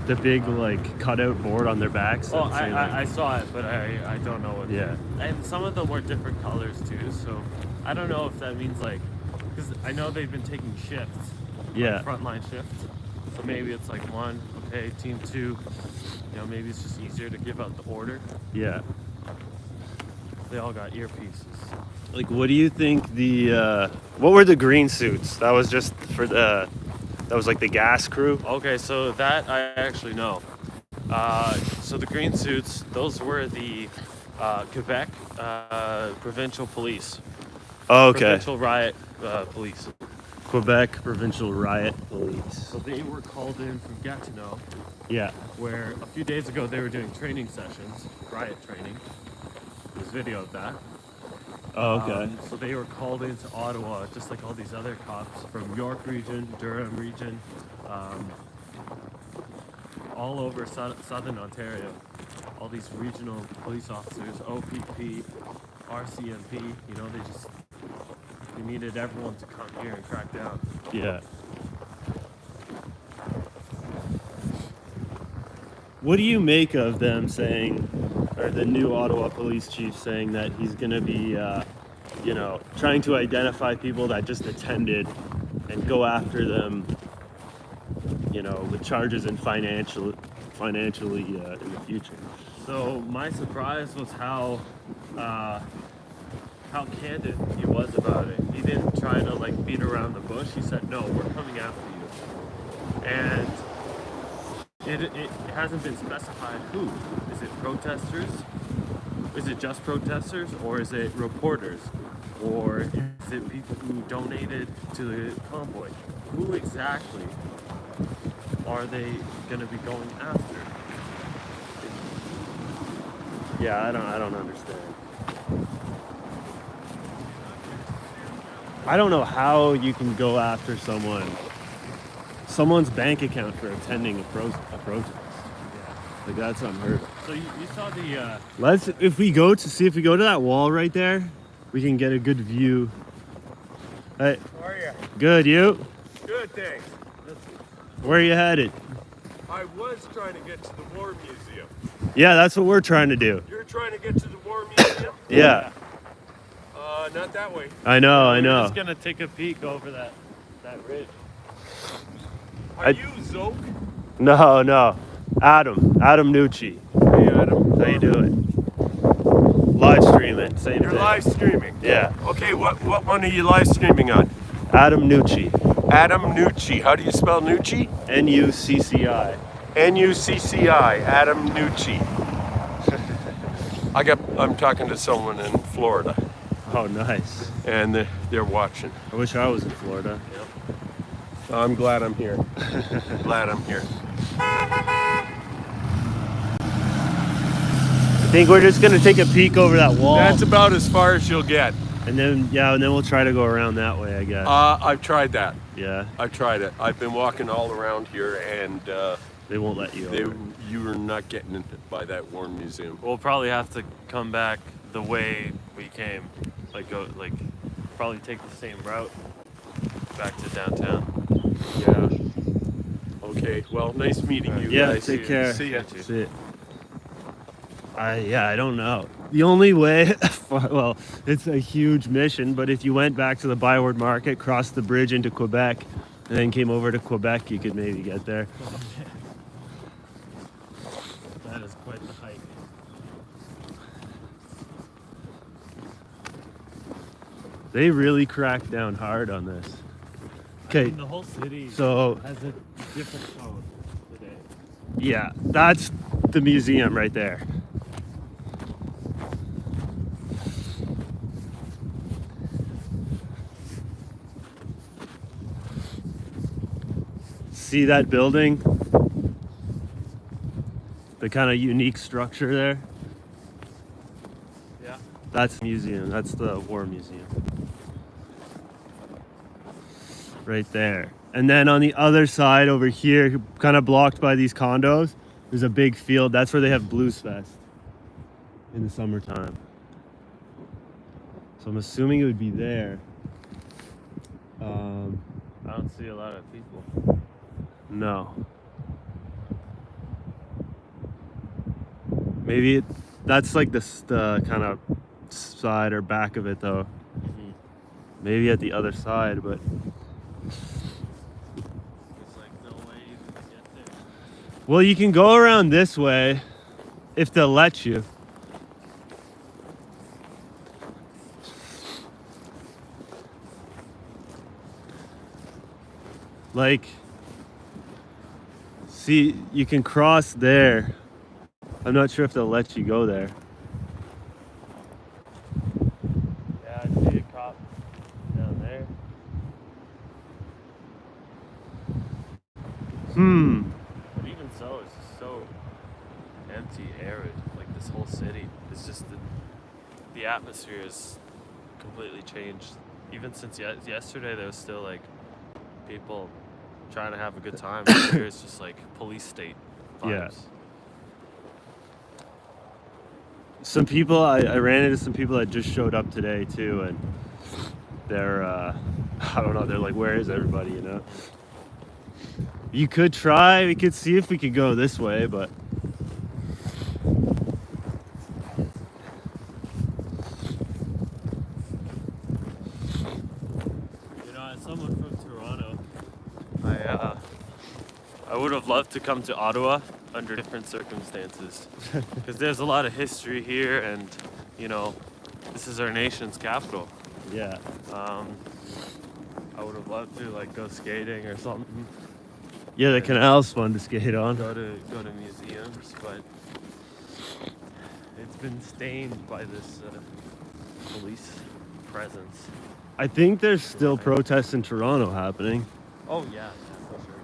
The big like cutout board on their backs. Oh, that say, like- I saw it, but I don't know what. Yeah. And some of them were different colors too, so I don't know if that means like, because I know they've been taking shifts. Yeah. Like frontline shifts. So maybe it's like 1, okay, team 2. You know, maybe it's just easier to give out the order. Yeah. They all got earpieces. Like, what do you think what were the green suits? That was just for that was like the gas crew? Okay, so that I actually know. So the green suits, those were the Quebec provincial police. Oh, okay. Provincial riot police. Quebec Provincial Riot Police. So they were called in from Gatineau, Yeah. where a few days ago they were doing training sessions, riot training. There's video of that. Oh, okay. So they were called into Ottawa, just like all these other cops from York region, Durham region, all over southern Ontario. All these regional police officers, OPP, RCMP, you know, they needed everyone to come here and crack down. Yeah. What do you make of them saying, or the new Ottawa police chief saying that he's going to be, trying to identify people that just attended and go after them, with charges and financially in the future? So my surprise was how candid he was about it. He didn't try to like beat around the bush. He said, "No, we're coming after you," and it hasn't been specified who. Is it protesters? Is it just protesters, or is it reporters, or is it people who donated to the convoy? Who exactly are they going to be going after? Yeah, I don't understand. I don't know how you can go after someone's bank account for attending a protest. Like, that's unheard of. So you saw the If we go to that wall right there, we can get a good view. Hey, How are you? good, you? Good, thanks. Where are you headed? I was trying to get to the War Museum. Yeah, that's what we're trying to do. You're trying to get to the War Museum? Yeah, Not that way. I know. We're just gonna take a peek over that ridge. Are you Zoke? No. Adam Nucci. Hey, Adam. How you doing? Live streaming, same You're thing. live streaming. Yeah, Okay, what one are you live streaming on? Adam Nucci. Adam Nucci. How do you spell Nucci? Nucci. Nucci. Adam Nucci. I'm talking to someone in Florida, Oh, nice. and they're watching. I wish I was in Florida. I'm glad I'm here. Glad I'm here. I think we're just gonna take a peek over that wall, That's about as far as you'll get. and then we'll try to go around that way, I guess. I've tried that. Yeah, I've tried it. I've been walking all around here, and they won't let you over. you are not getting in by that War Museum. We'll probably have to come back the way we came, probably take the same route back to downtown. Yeah. Okay. Well, nice meeting you Yeah, guys. take care. See ya. That's it. I don't know. The only way, well, it's a huge mission, but if you went back to the Byward Market, crossed the bridge into Quebec, and then came over to Quebec, you could maybe get there. That is quite the hike. They really cracked down hard on this. Okay, The whole city so has a different tone today. yeah, that's the museum right there. see that building? The kind of unique structure there? Yeah. That's the museum. That's the War Museum. Right there. And then on the other side over here, kind of blocked by these condos, there's a big field. That's where they have Blues Fest in the summertime. So I'm assuming it would be there. I don't see a lot of people. No. Maybe that's like the kind of side or back of it though. Maybe at the other side, but There's like no way you can get there. well, you can go around this way if they'll let you. Like, see, you can cross there. I'm not sure if they'll let you go there. Yeah, I see a cop down there. But even so, it's just so empty, arid. Like this whole city, it's just the atmosphere is completely changed. Even since yesterday, there was still like people trying to have a good time. Here it's just like police state vibes. Yeah. Some people, I ran into some people that just showed up today too, and they're, I don't know, they're like, where is everybody, you know? You could try, we could see if we could go this way, but. You know, as someone from Toronto, I would have loved to come to Ottawa under different circumstances, because there's a lot of history here, and you know, this is our nation's capital. Yeah. I would have loved to like go skating or something, Yeah, the canal's fun to skate on. go to museums, but it's been stained by this police presence. I think there's still protests in Toronto happening. Oh yeah, for sure.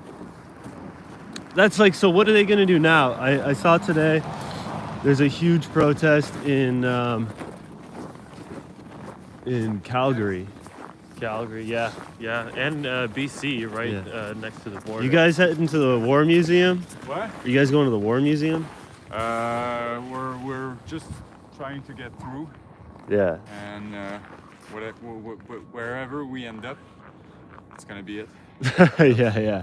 That's like, so what are they gonna do now? I saw today there's a huge protest in Calgary. Calgary, yeah, and BC, right, Yeah. next to the border. You guys heading to the War Museum? What? Are you guys going to the War Museum? We're just trying to get through, Yeah. and wherever we end up, it's gonna be it. Yeah.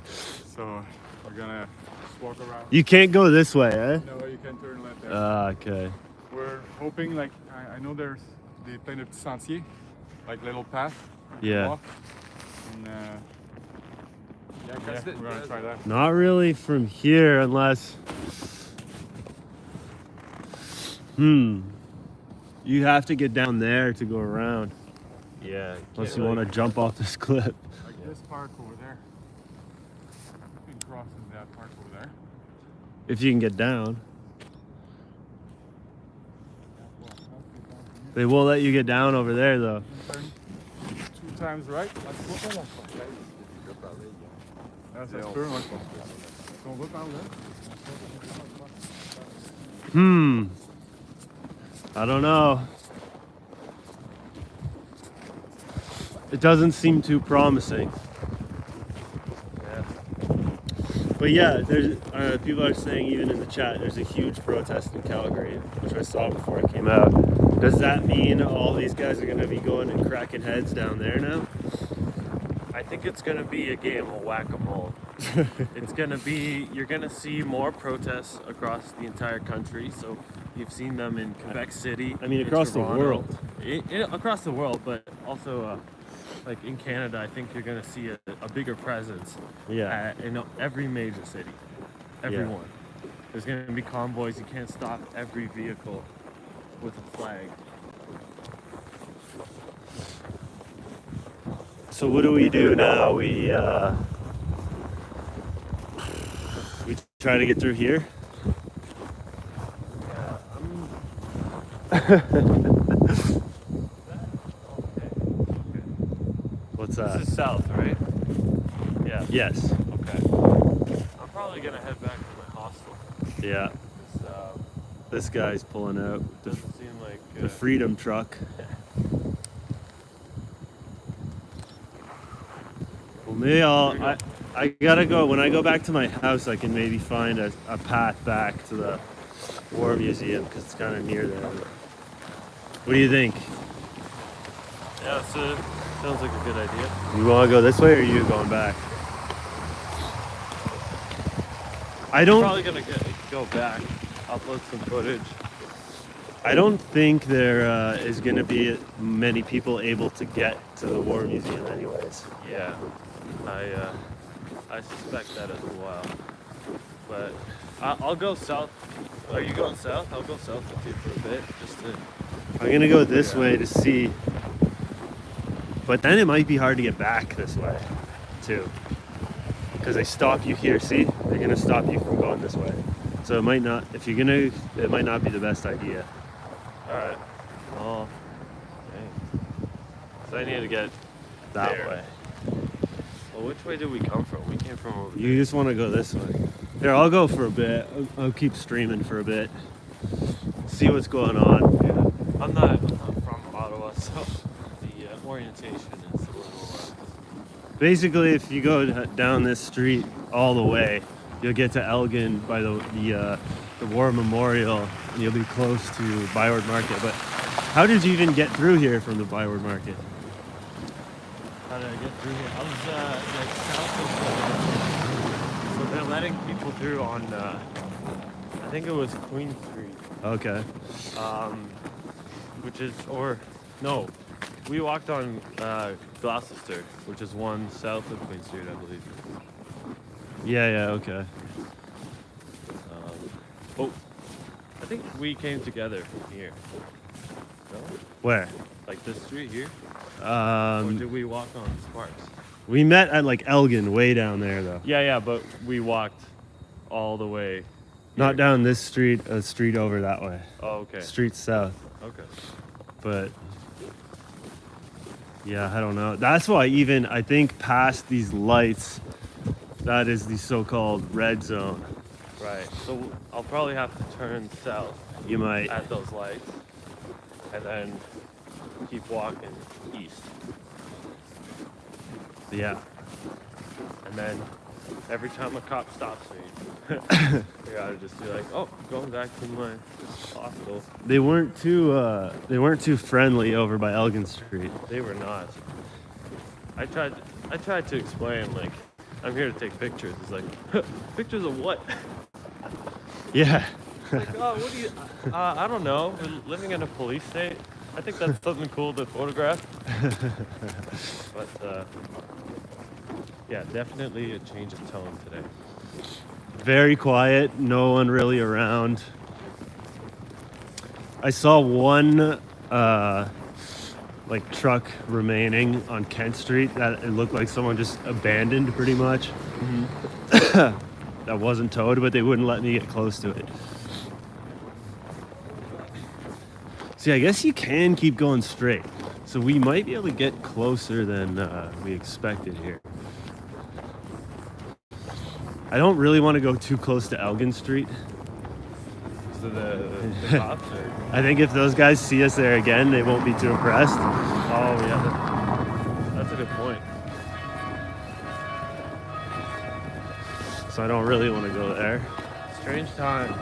So we're gonna just walk around. You can't go this way, eh? No, you can turn left there. Okay. We're hoping, like, I know there's des plein de petits sentiers, like little path. you can Yeah. walk. And yeah, we're gonna try that. Not really from here unless. You have to get down there to go around. Yeah. Unless you want to jump off this cliff. Like this park over there. You can cross into that park over there. If you can get down. They won't let you get down over there though. Turn 2 times right. That's a turn. On va par là. I don't know. It doesn't seem too promising. Yeah. But yeah, there's people are saying even in the chat there's a huge protest in Calgary, which I saw before I came out. Does that mean all these guys are going to be going and cracking heads down there now? I think it's gonna be a game of whack-a-mole. It's gonna be, you're gonna see more protests across the entire country. So you've seen them in Quebec City. I mean, in across the Toronto. world. Across the world, but also like in Canada, I think you're gonna see a bigger presence. Yeah. In every major city, everyone. There's gonna be convoys. You can't stop every vehicle with a flag. So what do we do now? We try to get through here. What's that? This is south, right? Yeah. Yes. Okay. probably gonna head back to my hostel. Yeah. This, This guy's pulling out the, doesn't seem like the freedom truck. Well, maybe I gotta go. When I go back to my house, I can maybe find a path back to the War Museum because it's kind of near there. What do you think? Yeah, so sounds like a good idea. You want to go this way, or are you going back? I don't. Probably gonna go back, upload some footage. I don't think there is going to be many people able to get to the War Museum, anyways. Yeah, I suspect that as well. But I'll go south. Are you going south? I'll go south with you for a bit, just to. I'm gonna go this way to see, but then it might be hard to get back this way, too. Because they stop you here. See, they're gonna stop you from going this way. So it might not. If you're gonna, it might not be the best idea. All right. Oh, dang. So I need to get That there. way. Well, which way did we come from? We came from over You just want to go this way. Here, I'll go for a bit. I'll keep streaming for a bit. See what's going on. there. Yeah. I'm not from Ottawa, so the orientation is a little. Basically, if you go down this street all the way, you'll get to Elgin by the War Memorial, and you'll be close to Byward Market. But how did you even get through here from the Byward Market? How did I get through here? I was like south of. So they're letting people through on. I think it was Queen Street. Okay. Which is no, we walked on Gloucester, which is one south of Queen Street, I believe. Yeah, okay. Oh, I think we came together from here. No? Where? Like this street here? Or Um, did we walk on Sparks? we met at like Elgin, way down there though. Yeah, but we walked all the way. Not down this street, a street over that way. Oh, okay. Street south. Okay. But yeah, I don't know. That's why even I think past these lights, that is the so-called red zone. Right. So I'll probably have to turn south You might. at those lights and then keep walking east. Yeah. And then every time a cop stops me, I gotta just be like, oh, going back to my hospital. They weren't too friendly over by Elgin Street. They were not. I tried to explain, like, I'm here to take pictures. It's like, pictures of what? Yeah. Like, oh, what do you? I don't know. We're living in a police state. I think that's something cool to photograph. But yeah, definitely a change of tone today. Very quiet, no one really around. I saw one like truck remaining on Kent Street that it looked like someone just abandoned pretty much. That wasn't towed, but they wouldn't let me get close to it. See, I guess you can keep going straight. So we might be able to get closer than we expected here. I don't really want to go too close to Elgin Street. So the cops are. I think if those guys see us there again, they won't be too impressed. Oh yeah, that's a good point. So I don't really want to go there. Strange times.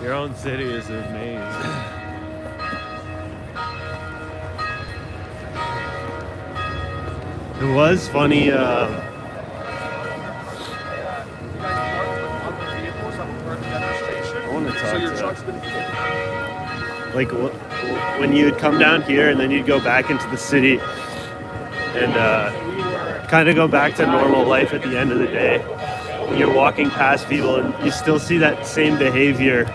Your own city is a maze. It was funny. I want to talk So your to truck's been like when you'd come down here and then you'd go back into the city and kind of go back to normal life at the end of the day. You're walking past people and you still see that same behavior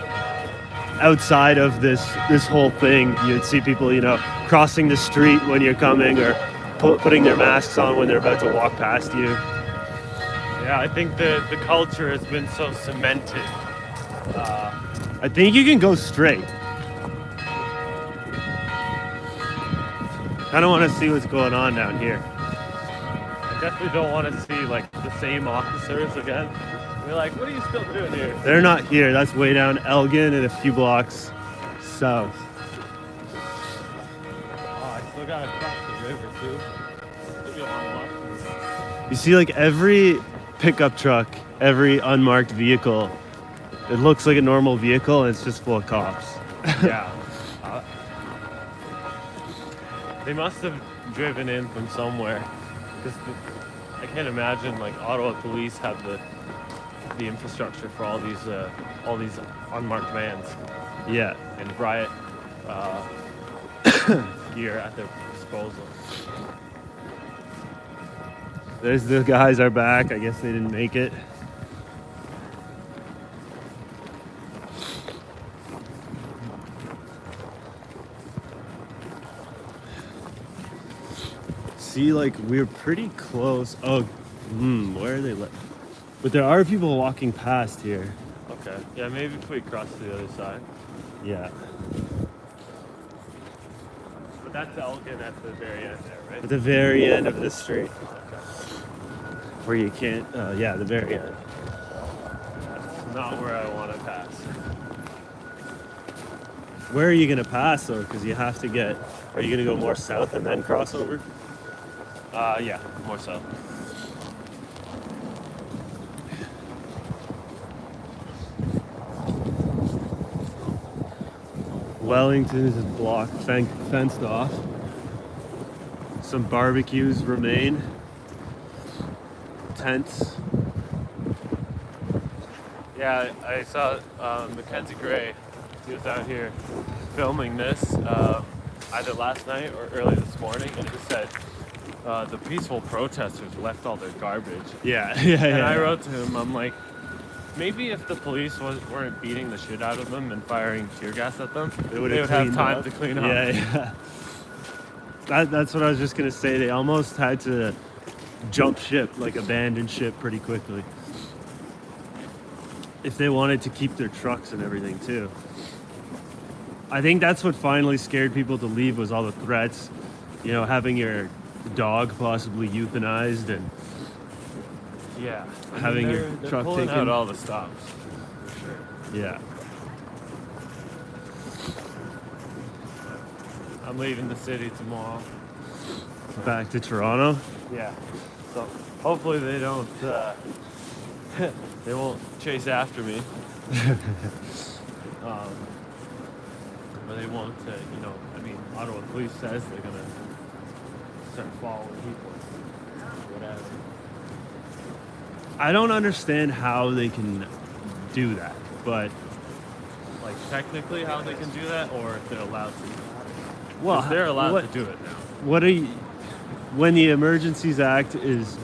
outside of this whole thing. You'd see people, crossing the street when you're coming or putting their masks on when they're about to walk past you. Yeah, I think the culture has been so cemented. I think you can go straight. I don't want to see what's going on down here. I definitely don't want to see like the same officers again. We're like, what are you still doing here? They're not here. That's way down Elgin and a few blocks south. Oh, I still gotta cross the river too. Maybe I'll walk. You see, like every pickup truck, every unmarked vehicle, it looks like a normal vehicle and it's just full of cops. Yeah. They must have driven in from somewhere. Because I can't imagine like Ottawa police have the infrastructure for all these unmarked vans Yeah. and riot gear at their disposal. There's the guys are back. I guess they didn't make it. See, like we're pretty close. Oh, where are they? But there are people walking past here. Okay. Yeah, maybe if we cross to the other side. Yeah. But that's Elgin at the very end there, right? At the very end of the street. Where you can't, yeah, the very end. That's not where I want to pass. Where are you going to pass though? Because you have to get, are you going to go more south and then cross over? Yeah, more so. Wellington is blocked, fenced off. Some barbecues remain. Tents. Yeah, I saw Mackenzie Gray. He was out here filming this either last night or early this morning, and he said the peaceful protesters left all their garbage. Yeah. And I wrote to him, I'm like, maybe if the police weren't beating the shit out of them and firing tear gas at them, they would have time to clean up. Yeah. That's what I was just gonna say. They almost had to jump ship, like abandon ship pretty quickly. If they wanted to keep their trucks and everything too. I think that's what finally scared people to leave was all the threats. You know, having your dog possibly euthanized and Yeah. having your they're truck pulling taken out all the stops. For sure. Yeah. I'm leaving the city tomorrow. Back to Toronto. Yeah. So hopefully they don't they won't chase after me. Or they won't, you know, I mean, Ottawa police says they're gonna start following people, whatever. I don't understand how they can do that, but Like technically how they can do that, or if they're allowed to. well, 'Cause they're allowed what, to do it now. What are you, when the Emergencies Act is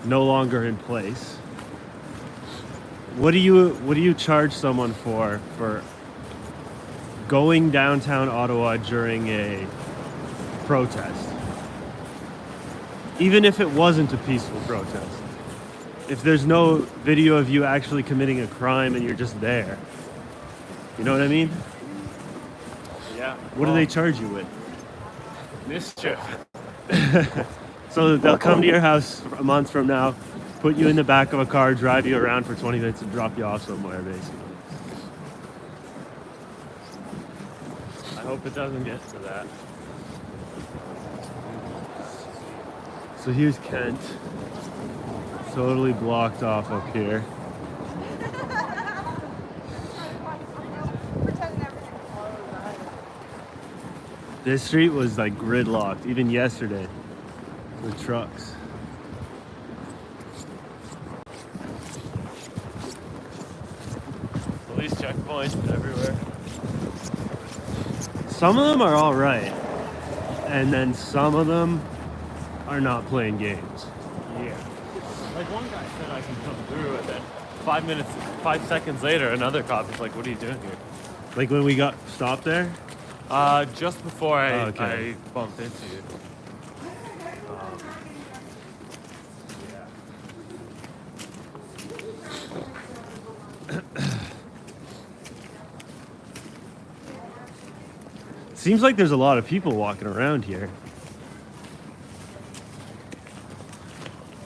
no longer in place? What do you charge someone for going downtown Ottawa during a protest? Even if it wasn't a peaceful protest. If there's no video of you actually committing a crime and you're just there. You know what I mean? Yeah. What do they charge you with? Mischief. So they'll come to your house a month from now, put you in the back of a car, drive you around for 20 minutes and drop you off somewhere, basically. I hope it doesn't get to that. So here's Kent. Totally blocked off up here. This street was like gridlocked, even yesterday, with trucks. Police checkpoints everywhere. Some of them are all right, and then some of them are not playing games. Yeah. Like one guy said I can come through, and then 5 seconds later, another cop is like, "What are you doing here?" Like when we got stopped there. Just before I okay. bumped into you. Seems like there's a lot of people walking around here.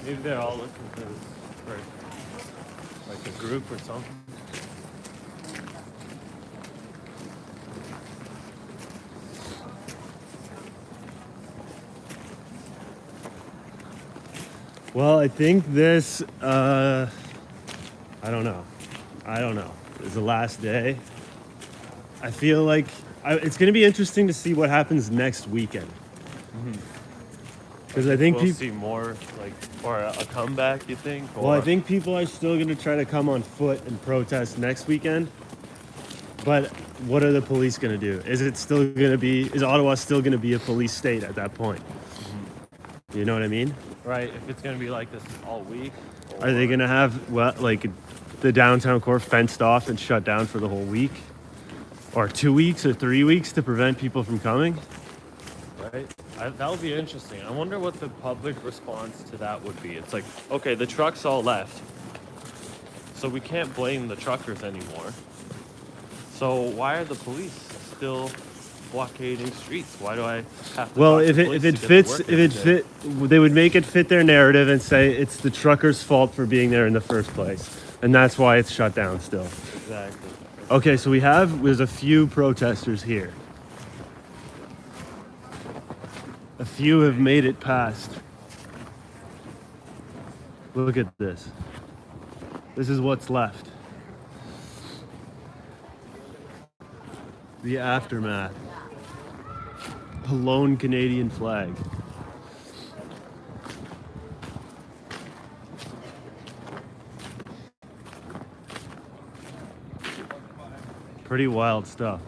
Maybe they're all looking for this person. like a group or something. Well, I think this, I don't know. It's the last day. I feel like it's going to be interesting to see what happens next weekend. Because I think we'll people. see more, like, or a comeback, you think? Or... Well, I think people are still going to try to come on foot and protest next weekend. But what are the police going to do? Is Ottawa still going to be a police state at that point? You know what I mean? Right, if it's going to be like this all week. Are they going to have, the downtown core fenced off and shut down for the whole week? Or 2 weeks or 3 weeks to prevent people from coming? Right? That would be interesting. I wonder what the public response to that would be. It's like, okay, the trucks all left. So we can't blame the truckers anymore. So why are the police still blockading streets? Why do I have to? Well, if it fits, they would make it fit their narrative and say it's the truckers' fault for being there in the first place, and that's why it's shut down still. Exactly. Okay, so there's a few protesters here. A few have made it past. Look at this. This is what's left. The aftermath. A lone Canadian flag. Pretty wild stuff.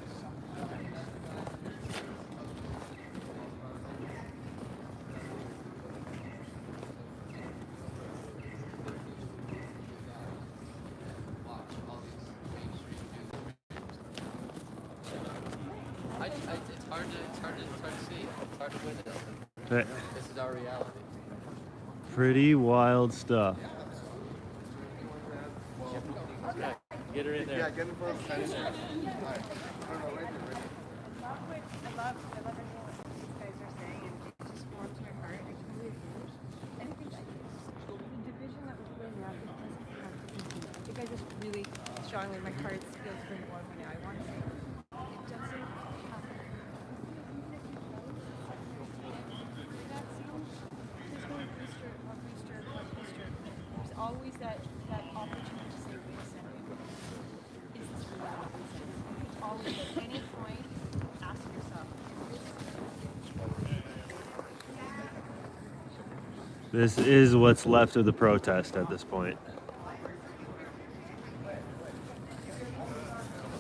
It's hard to see. It's hard to witness. Right. This is our reality. Pretty wild stuff. Get her in there. Yeah, get in front of the fence. I love everything these guys are saying, and it just warms my heart. I really do. I think the division that was going on doesn't have to continue. I think I just really strongly, my heart feels really warm when I want to say it doesn't have to. There's always that opportunity to say, wait a second, is this really what we said? You can always, at any point, ask yourself, This is what's left of the protest at this point.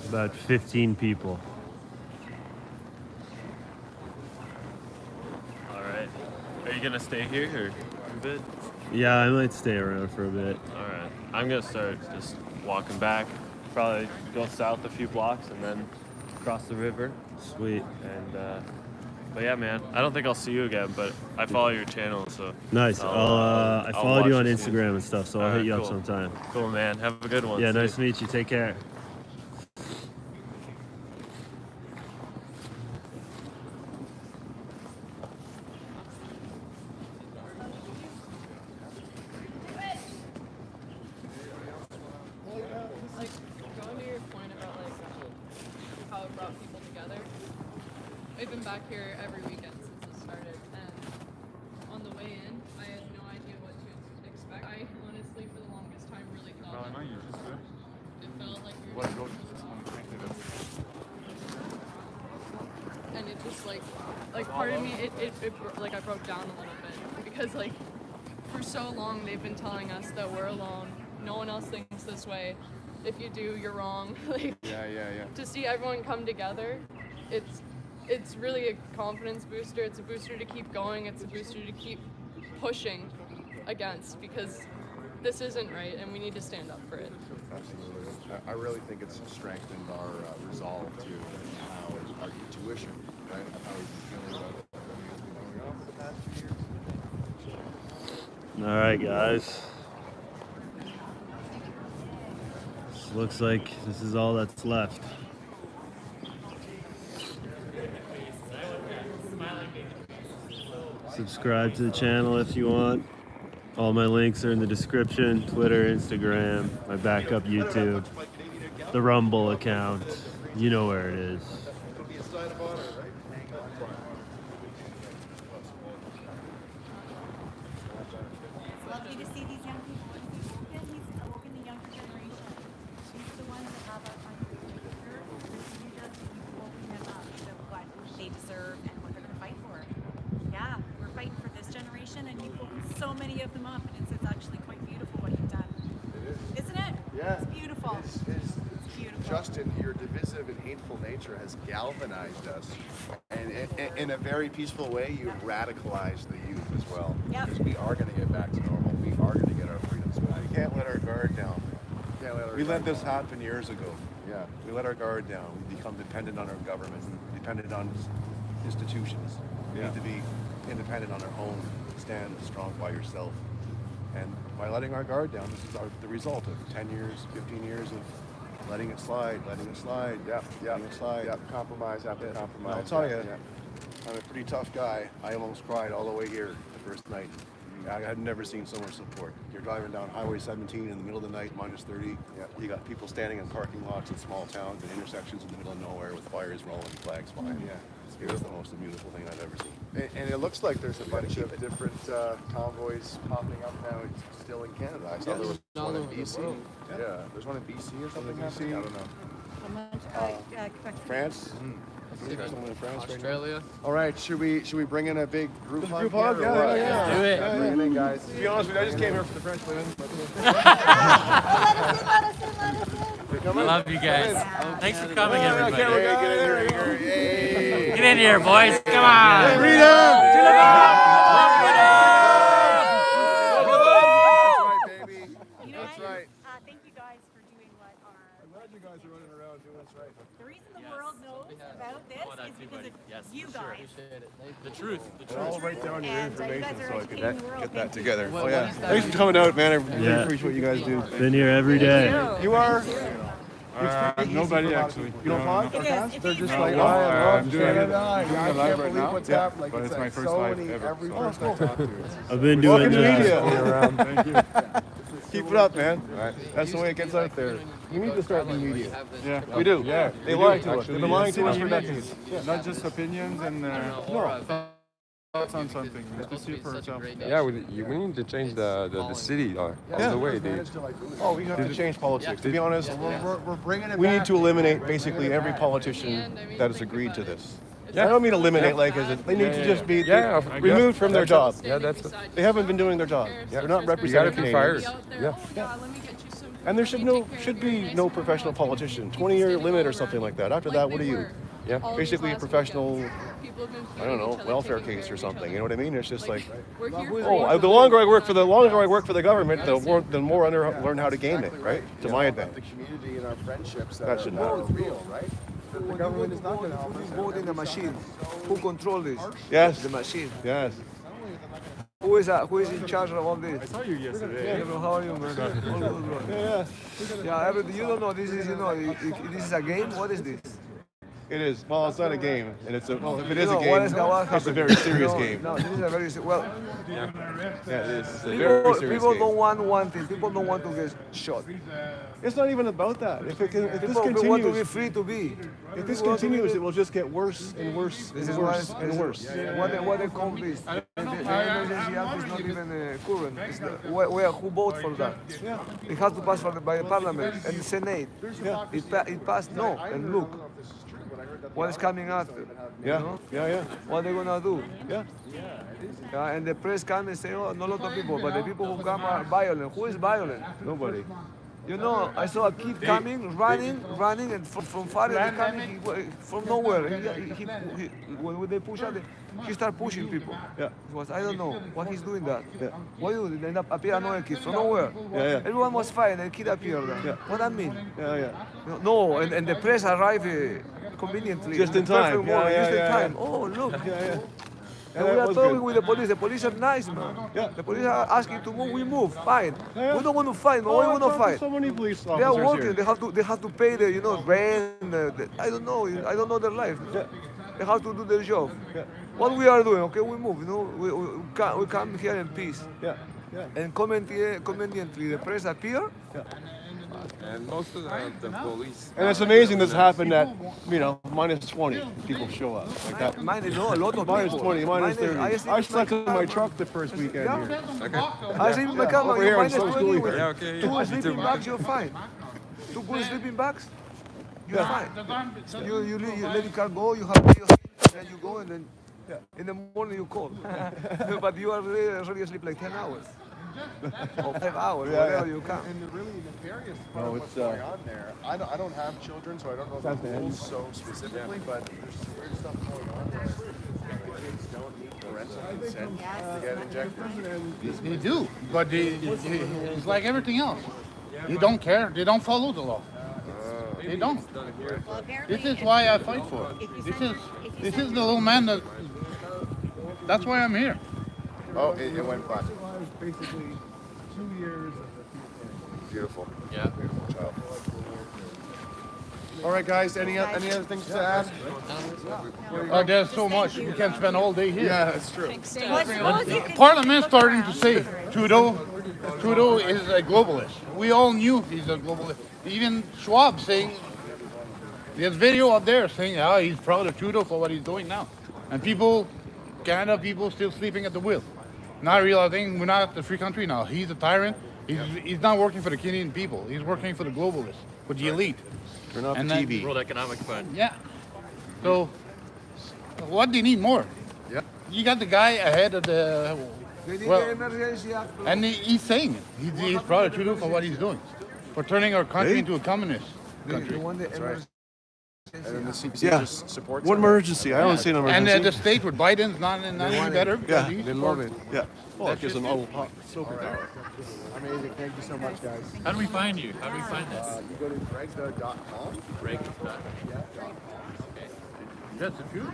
About 15 people. All right. Are you gonna stay here or a bit? Yeah, I might stay around for a bit. All right. I'm gonna start just walking back. Probably go south a few blocks and then cross the river. Sweet. And but yeah, man. I don't think I'll see you again, but I follow your channel, so. Nice. I followed you on watch Instagram and stuff, so I'll hit you up sometime. Cool, man. Have a good one. Yeah, See nice you. to meet you. Take care. Like, going to your point about like how it brought people together. I've been back here every weekend since it started, and on the way in, I had no idea what to expect. I honestly, for the longest time, really thought that it felt like you were and it just like part of me, it like I broke down a little bit because like for so long they've been telling us that we're alone. No one else thinks this way. If you do, you're wrong. Like, Yeah. to see everyone come together, it's really a confidence booster. It's a booster to keep going. It's a booster to keep pushing against, because this isn't right and we need to stand up for it. Absolutely. I really think it's strengthened our resolve to our intuition, right? How we've been feeling about everything that's been going on for the past few years. All right, guys. Looks like this is all that's left. Subscribe to the channel if you want. All my links are in the description. Twitter, Instagram, my backup YouTube, the Rumble account. You know where it is. It's lovely to see these young people. And he's awoken the younger generation. He's the ones that have our country. You just keep woken them up to what they deserve and what they're going to fight for. Yeah, we're fighting for this generation, and you've woken so many of them up, and it's actually quite beautiful what you've done. Isn't it? Yeah. It's beautiful. It's beautiful. Justin, your divisive and hateful nature has galvanized us. And in a very peaceful way, you radicalized the youth as well. Yep. Because we are going to get back to normal. We are going to get our freedoms back. We can't let our guard down. We let this down. happen years ago. Yeah. We let our guard down. We become dependent on our government, dependent on institutions. We need to be independent on our own. Stand strong by yourself. And by letting our guard down, this is the result of 10 years, 15 years of letting it slide. Letting it slide. Compromise after compromise. I'll tell you, I'm a pretty tough guy. I almost cried all the way here the first night. I had never seen so much support. You're driving down Highway 17 in the middle of the night, minus 30. You got people standing in parking lots in small towns and intersections in the middle of nowhere with fires rolling, flags flying. It was the most beautiful thing I've ever seen. And it looks like there's a bunch of different convoys popping up now still in Canada. I saw there was one in BC. Yeah, there's one in BC or something happening. I don't know. France. There's someone in France Australia. right now. All right, should we bring in a big group hug? Group hug? here or what? Yeah. Do it. Bring it in, guys. To be honest with you, I just came here for the French women. I love you guys. Thanks for coming, everybody. Get in here. Get in here, boys. Come on. That's right. Thank you guys for doing what I'm glad you guys are running around doing what's right. the reason the world knows about this is because of you guys. The truth. The I'll truth. write down your And you guys information are so I can educating the world. get that Thank you. together. What- Oh yeah. what is that? Thanks for coming out, man. I really appreciate what you guys do. Been here every day. You are? Nobody actually. You don't fog? It is. It's They're just easy. like, No, I'm doing it. I live can't right believe now. what's Yeah, happened. Like, but it's like my first so live many, ever, every so- person I talk to. I've been Welcome doing to media. Thank you. Keep it up, man. That's the way it gets out there. You need to start new media. Yeah. We do. Yeah. They we lie do, to us. actually. They've been lying to us Yes, for it is. decades. Not just opinions and thoughts on something. We have to see it for ourselves. Yeah, we need to change the city all the way. Oh, we have to change politics. To be honest, We're bringing it we back. need to eliminate basically every politician that has agreed to this. I don't mean eliminate like as in, they need to just be removed from their job. They haven't been doing their job. They're not representing Canadians. And there should be no professional politician. 20-year limit or something like that. After that, what are you? Basically a professional, I don't know, welfare case or something. You know what I mean? It's just like, the longer I work for the government, the more I learn how to game it, right? To my advantage. The community and our friendships That should are matter. real, right? The government is not going to help us. Vote in the machine. Who controls this? Yes. The machine. Yes. Who is in charge of all this? I saw you yesterday. How are you, man? All good, bro. Yeah, you don't know. This is, this is a game. What is this? It is. Well, it's not a game, and it's a. Well, if it is a What game, is what it's a happened? very serious game. No, this is a very well. Yeah, it is. It's a very serious People game. don't want one thing. People don't want to get shot. It's not even about that. If this People want to be continues, free to be. if this People want to be- continues, it will just get worse and worse This and is worse why- and worse. What they call this? The emergency act is not even current. It's who vote for that? It has to pass by the parliament and the senate. It passed no. And look, what is coming after? Yeah, You know? yeah. What they gonna do? Yeah. And the press come and say, oh, not a lot of people, but the people who come are violent. Who is violent? Nobody. You know, I saw a kid coming, running, and from far they coming, from nowhere. When they push out, he start pushing people. Yeah. It was, I don't know what he's doing that. Yeah. Why you? Then appear another kid from nowhere. Yeah. Everyone was fine, and the kid appeared. Yeah. What that mean? Yeah. No, and the press arrived conveniently. Just in the perfect time. moment, Yeah, just in yeah, time. yeah. Oh, look. Yeah. And that we are was talking good. with the police. The police are nice, man. Yeah. The police are asking to move. We move. Fine. Yeah. We don't want to fight. Oh, Why we I want to talked to fight? so many police They are officers working. here. They have to pay the rent. I don't know. I don't know their life. Yeah. They have to do their job. Yeah. What we are doing? Okay, we move. We come here in peace. Yeah. and conveniently the press appear. And most of the police. And it's amazing this happened at, minus 20. People show up like that. Minus, no, a lot of Minus people. 20, minus 30. I slept in my car. truck the first weekend here. I sleep in my car, over you're here in minus Slow 20 School. with Yeah, okay, two yeah. sleeping bags, you're fine. Two good sleeping bags, you're fine. You let the car go, you have your sleep, and you go, and then in the morning you call. But you are really asleep like 10 hours. Or 5 hours, whatever you can. And the really nefarious part of what's going on there, I don't have children, so I don't know the rules so specifically, but there's some weird stuff going on there. Kids don't need parental consent to get injected. They do, but it's like everything else. They don't care. They don't follow the law. They don't. This is why I fight for it. This is the little man that's why I'm here. Oh, it went black. Basically 2 years. Beautiful. Yeah. Beautiful child. All right, guys. Any other things to ask? There's so much. We can spend all day here. Yeah, that's true. Parliament's starting to say Trudeau is a globalist. We all knew he's a globalist. Even Schwab saying, there's video up there saying, he's proud of Trudeau for what he's doing now. And Canada people still sleeping at the wheel. Not realizing we're not a free country now. He's a tyrant. He's not working for the Canadian people. He's working for the globalists, for the elite. Turn off And the then- TV. World Economic Fund. Yeah. So, what do you need more? Yeah. You got the guy ahead of the. Well, and he's saying it. He's proud of Trudeau for what he's doing, for turning our country into a communist country. That's right. And then the CPC Yeah. just supports What it. emergency? I don't see an emergency. And the state with Biden's not any better. Yeah. because They love it. Yeah. Well, it gives them all hot soap. Amazing. Thank you so much, guys. How do we find you? How do we find this? You go to greg.com. Greg. That's the truth.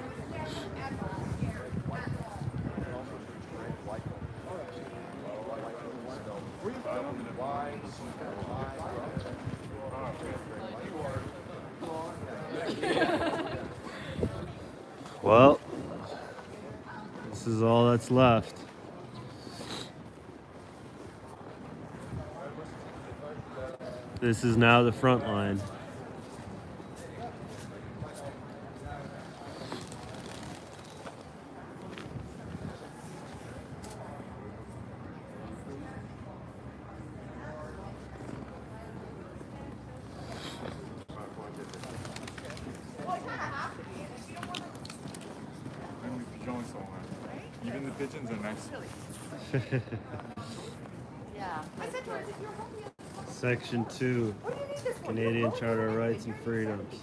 Well, this is all that's left. This is now the front line. Even the pigeons are nice. Yeah. Section 2, Canadian Charter of Rights and Freedoms.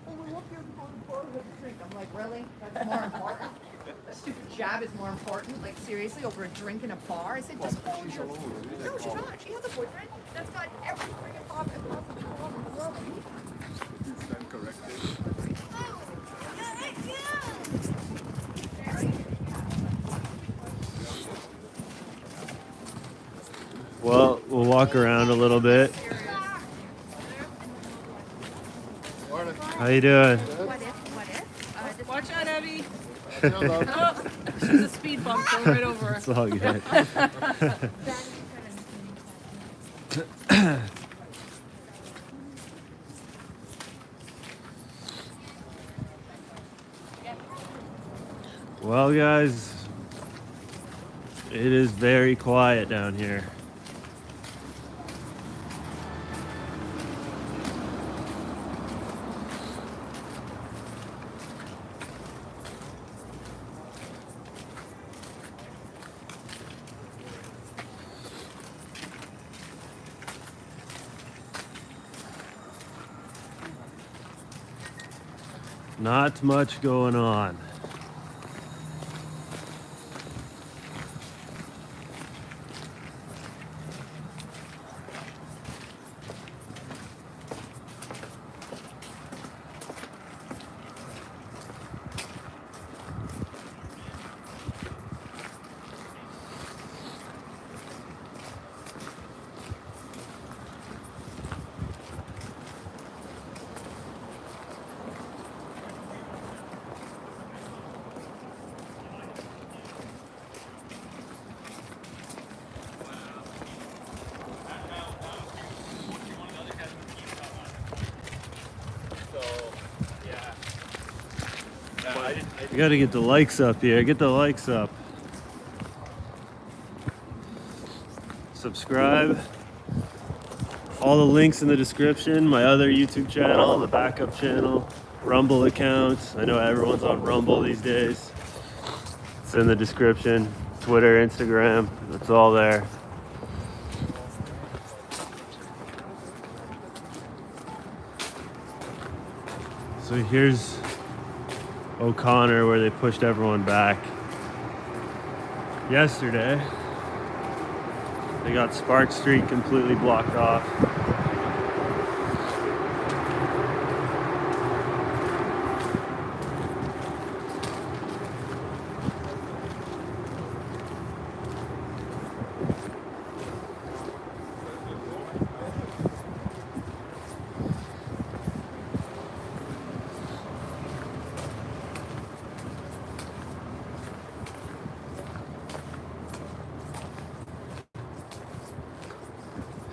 Well, we're up here for a drink. I'm like, really? That's more important? That stupid jab is more important? Like, seriously, over a drink in a bar? I said, just hold your... No, she's not. She has a boyfriend that's got every friggin' pop and possible in the world. Stand corrected. Well, we'll walk around a little bit. How you doing? Watch out, Abby. Oh, she's a speed bump. Go right over her. It's all good. Well, guys, it is very quiet down here. Not much going on. You gotta get the likes up here. Get the likes up. Subscribe. All the links in the description. My other YouTube channel, the backup channel, Rumble account. I know everyone's on Rumble these days. It's in the description. Twitter, Instagram, it's all there. So here's O'Connor, where they pushed everyone back yesterday. They got Spark Street completely blocked off.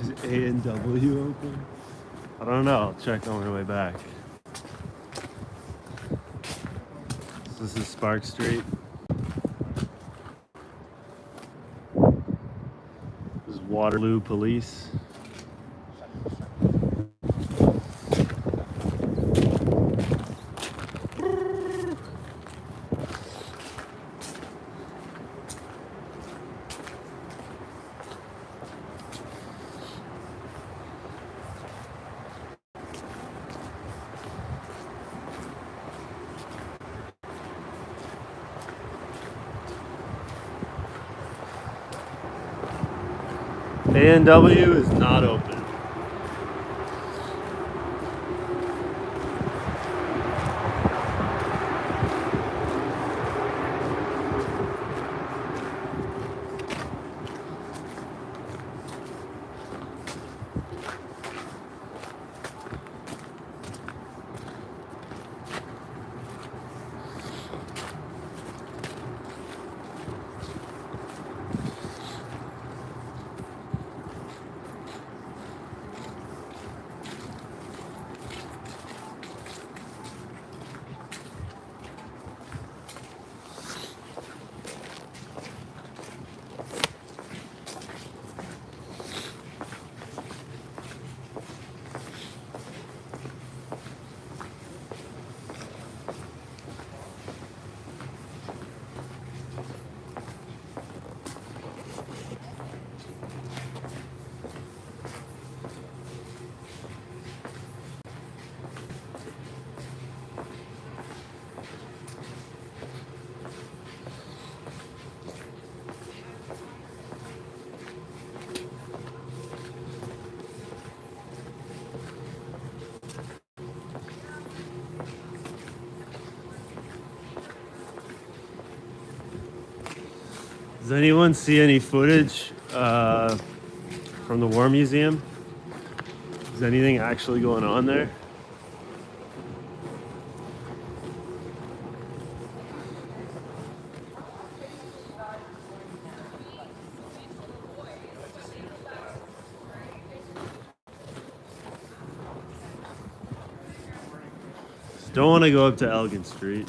Is A&W open? I don't know. I'll check on my way back. So this is Spark Street. This is Waterloo Police. A&W is not open. Does anyone see any footage from the War Museum? Is anything actually going on there? Don't want to go up to Elgin Street.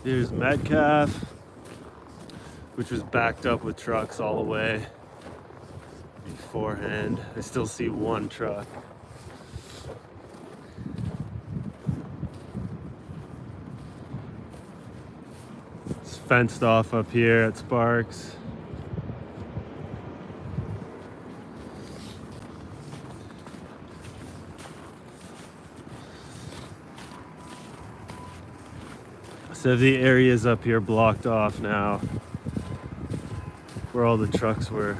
There's Metcalf, which was backed up with trucks all the way beforehand. I still see one truck. It's fenced off up here at Sparks. So the areas up here blocked off now, where all the trucks were.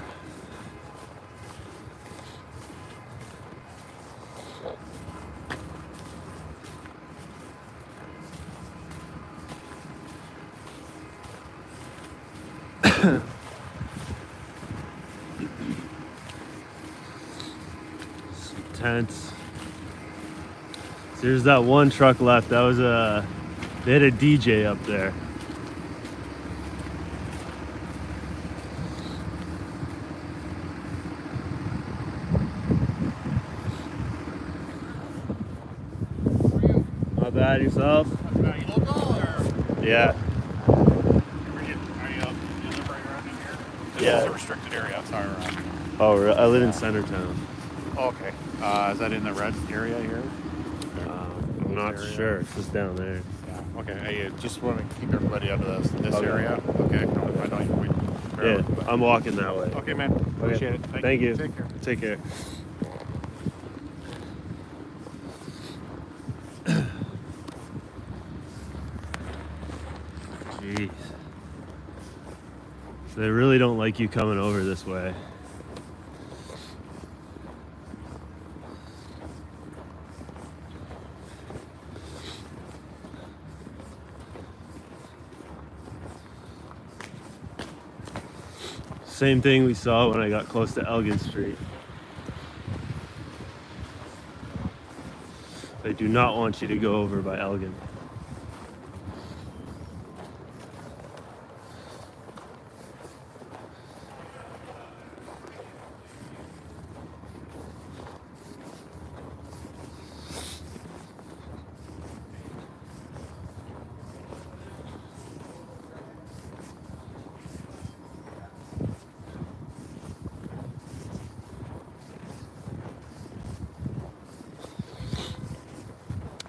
tents. So there's that one truck left. That was they had a DJ up there. Not bad, yourself? Yeah. This is a restricted area. Sorry. Oh, I live in Centertown. Okay. Is that in the red area here? I'm not sure. It's just down there. Yeah. Okay. I just want to keep everybody out of this Okay. area. Okay. No, I know you. Yeah, I'm walking that way. Okay, man. Appreciate it. Thank you. Take care. Take care. Jeez. They really don't like you coming over this way. Same thing we saw when I got close to Elgin Street. They do not want you to go over by Elgin.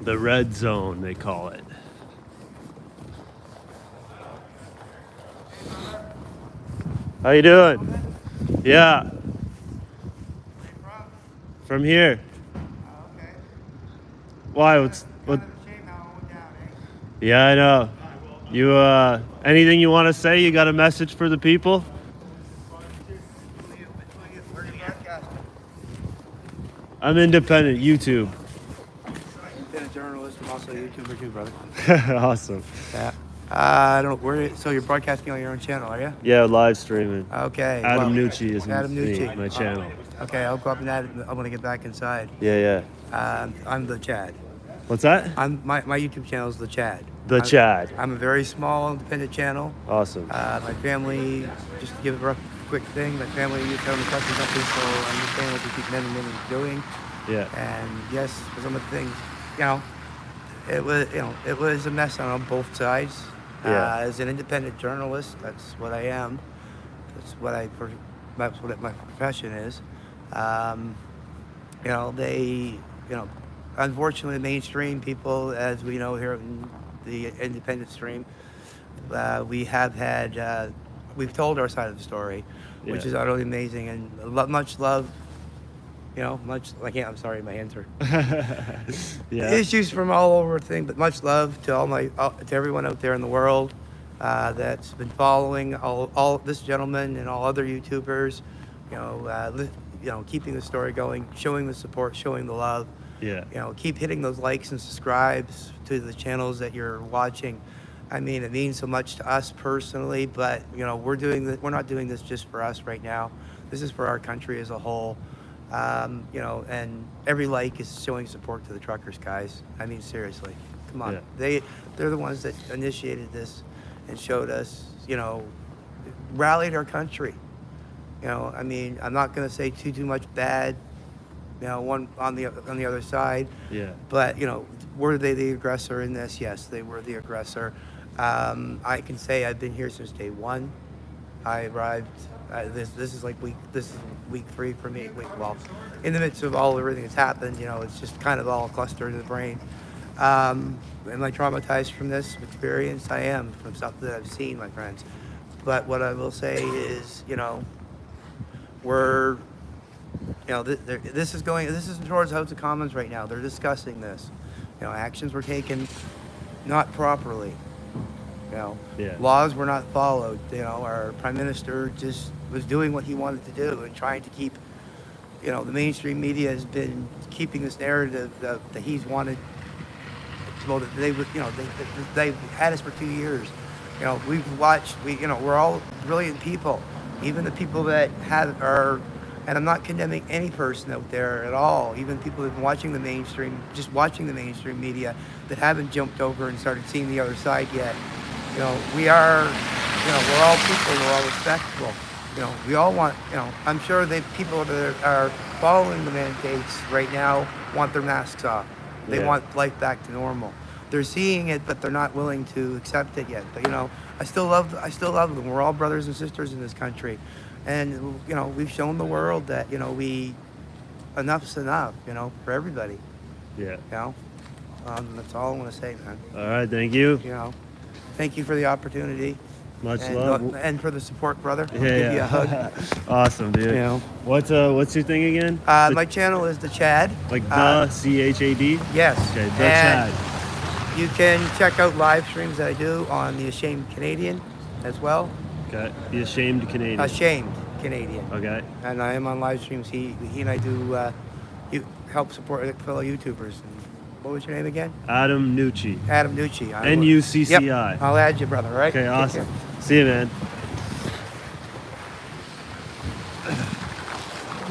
The red zone, they call it. How you doing? Yeah. From here. Why? What? Yeah, I know. You anything you want to say? You got a message for the people? I'm independent. YouTube. Independent journalist. I'm also a YouTuber too, brother. Awesome. Yeah. I don't know. So you're broadcasting on your own channel, are you? Yeah, live streaming. Okay. Adam Nucci is Adam Nucci. my channel. Okay, I'll go up and add it. I'm gonna get back inside. Yeah. I'm the Chad. What's that? My YouTube channel is the Chad. Chad. I'm a very small independent channel. Awesome. My family, just to give a rough, quick thing, my family used to own a trucking company, so I understand what they keep men and women doing. Yeah. And yes, for some of the things, it was a mess on both sides. Yeah. As an independent journalist, that's what I am. That's what my profession is. Unfortunately, mainstream people, as we know here in the independent stream, we've told our side of the story, which is utterly amazing, and much love. I'm sorry, my hands are. Yeah. Issues from all over thing, but much love to to everyone out there in the world that's been following all this gentleman and all other YouTubers. Keeping the story going, showing the support, showing the love. Yeah. Keep hitting those likes and subscribes to the channels that you're watching. I mean, it means so much to us personally, but we're not doing this just for us right now. This is for our country as a whole. And every like is showing support to the truckers, guys. I mean, seriously, come on. Yeah. They're the ones that initiated this and showed us, rallied our country. I mean, I'm not going to say too much bad, one on the other side. Yeah. But, were they the aggressor in this? Yes, they were the aggressor. I can say I've been here since day one. I arrived. This is week 3 for me. In the midst of everything that's happened, it's just kind of all clustered in the brain. Am I traumatized from this experience? I am, from stuff that I've seen, my friends. But what I will say is, this is towards House of Commons right now. They're discussing this. Actions were taken not properly. Laws were not followed. Our prime minister just was doing what he wanted to do and trying to keep, the mainstream media has been keeping this narrative that he's wanted. Well, they've had us for 2 years. We've watched. We're all brilliant people. Even the people that are And I'm not condemning any person out there at all, even people who've been watching the mainstream, just watching the mainstream media that haven't jumped over and started seeing the other side yet. You know, we're all people, we're all respectable. You know, we all want, I'm sure that people that are following the mandates right now want their masks off. They want life back to normal. They're seeing it, but they're not willing to accept it yet. But, I still love them. We're all brothers and sisters in this country. And, we've shown the world that, enough's enough, for everybody. Yeah. That's all I want to say, man. All right, thank you. Thank you for the opportunity. Much love. And for the support, brother. I'll Yeah, give you a hug. Awesome, dude. What's your thing again? My channel is the Chad. Like the CHAD? Yes. Okay, the and Chad. You can check out live streams that I do on the Ashamed Canadian as well. Okay. The Ashamed Canadian. Ashamed Canadian. Okay. And I am on live streams. He and I do help support fellow YouTubers. What was your name again? Adam Nucci. Adam Nucci. Nucci. Yep. I'll add you, brother, right? Okay, awesome. See you, man.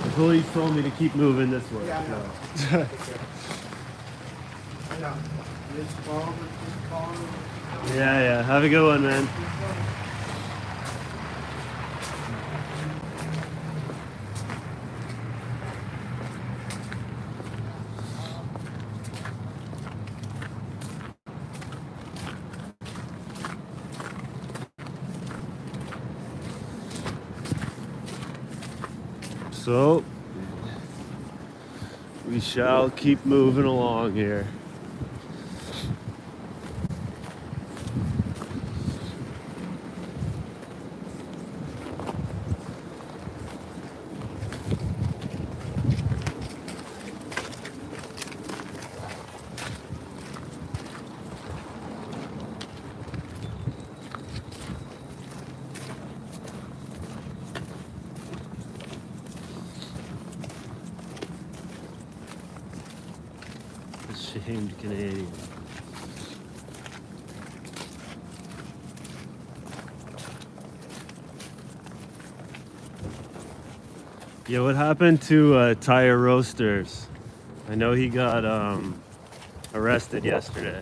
The police told me to keep moving this way. Yeah, Yeah. Have a good one, man. So, we shall keep moving along here. Ashamed Canadian. Yeah, what happened to Tire Roasters? I know he got arrested yesterday.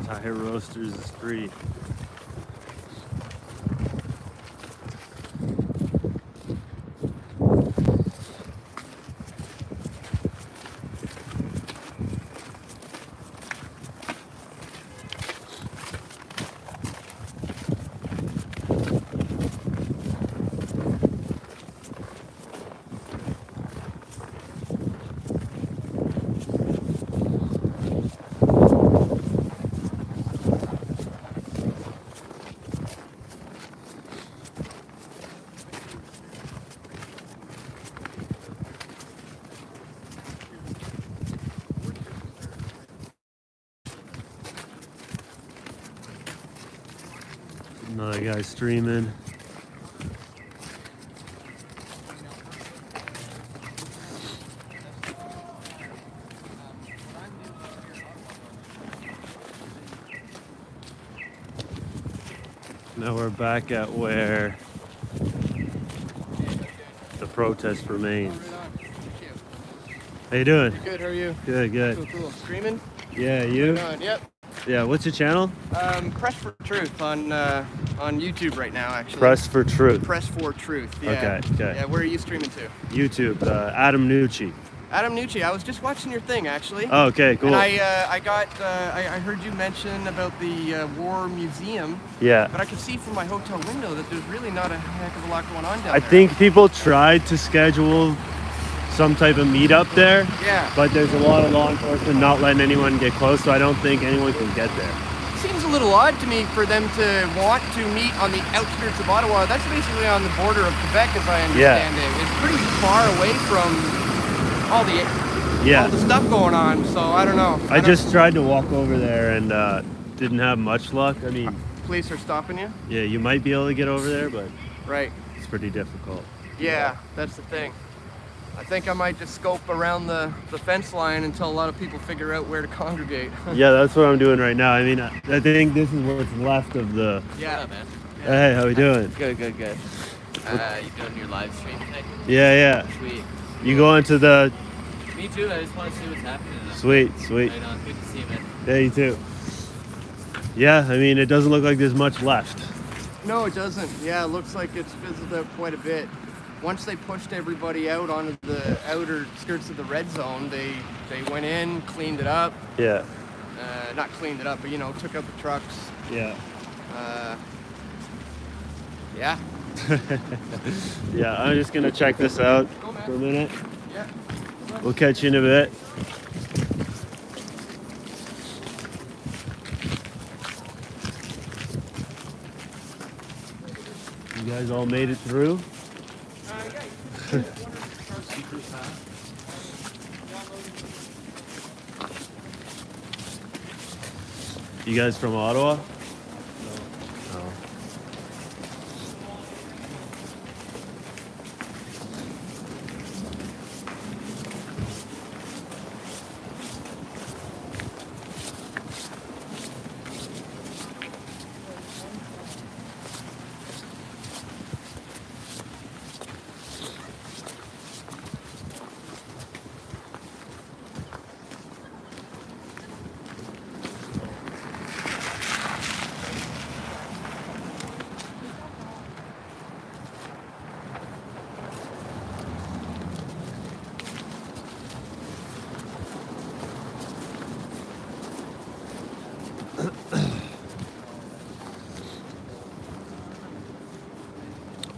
Tire Roasters is free. Another guy streaming. Now we're back at where the protest remains. How you doing? Good, how are you? Good. Cool. Screaming? Yeah, you? Right on, yep. Yeah, what's your channel? Press for Truth on YouTube right now, actually. Press for Truth. Press for Truth, yeah. Okay. Yeah, where are you streaming to? YouTube, Adam Nucci. Adam Nucci, I was just watching your thing, actually. Oh, okay, cool. And I heard you mention about the War Museum. Yeah. But I could see from my hotel window that there's really not a heck of a lot going on down there. I think people tried to schedule some type of meetup there. Yeah. But there's a lot of law enforcement not letting anyone get close, so I don't think anyone can get there. Seems a little odd to me for them to want to meet on the outskirts of Ottawa. That's basically on the border of Quebec, as I understand it. It's pretty far away from all the stuff going on. So I don't know. I just tried to walk over there and didn't have much luck. I mean, police are stopping you. yeah, you might be able to get over there, but right, it's pretty difficult. Yeah, that's the thing. I think I might just scope around the fence line until a lot of people figure out where to congregate. Yeah, that's what I'm doing right now. I mean, I think this is what's left of the. Yeah, man. Hey, how we doing? Good. You doing your live stream tonight? Yeah. Sweet. You going to the? Me too. I just want to see what's happening. Sweet. Right on. Good to see you, man. Yeah, you too. Yeah, I mean, it doesn't look like there's much left. No, it doesn't. Yeah, it looks like it's fizzled out quite a bit. Once they pushed everybody out onto the outer skirts of the red zone, they went in, cleaned it up. Yeah. Not cleaned it up, but took out the trucks. Yeah. Yeah. Yeah, I'm just gonna check this out for a minute. Yeah. We'll catch you in a bit. You guys all made it through? You guys from Ottawa? No.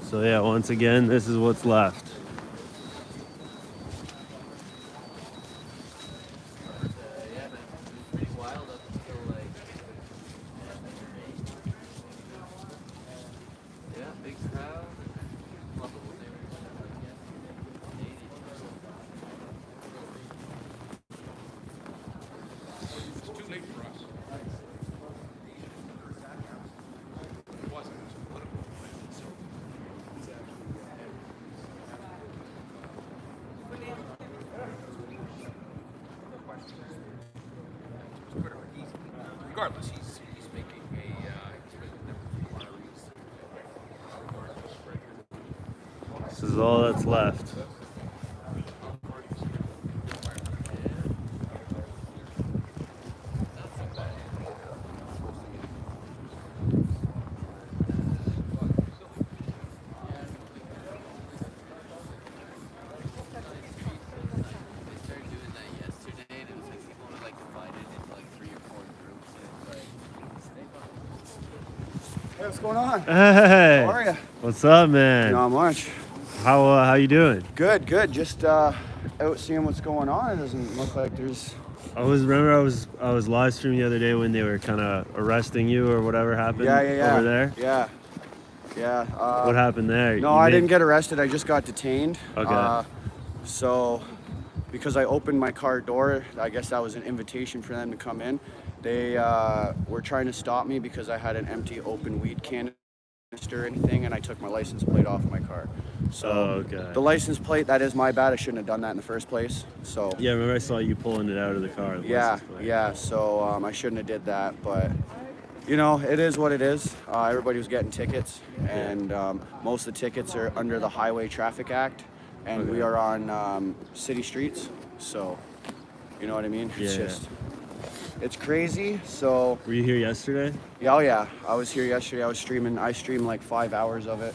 So yeah, once again, this is what's left. Regardless, he's making This is all that's left. What's going on? Hey. How are you? What's up, man? Not much. How you doing? Good. Just out seeing what's going on. It doesn't look like there's. I was live streaming the other day when they were kind of arresting you or whatever happened over there. Yeah. What happened there? No, I didn't get arrested. I just got detained. Okay. So, because I opened my car door, I guess that was an invitation for them to come in. They were trying to stop me because I had an empty open weed canister or anything, and I took my license plate off my car. So the license plate, that is my bad. I shouldn't have done that in the first place. So yeah, remember I saw you pulling it out of the car. Yeah. So I shouldn't have did that, but it is what it is. Everybody was getting tickets, and most of the tickets are under the Highway Traffic Act, and we are on city streets. So you know what I mean? It's crazy. So were you here yesterday? Yeah. I was here yesterday. I was streaming. I streamed like 5 hours of it.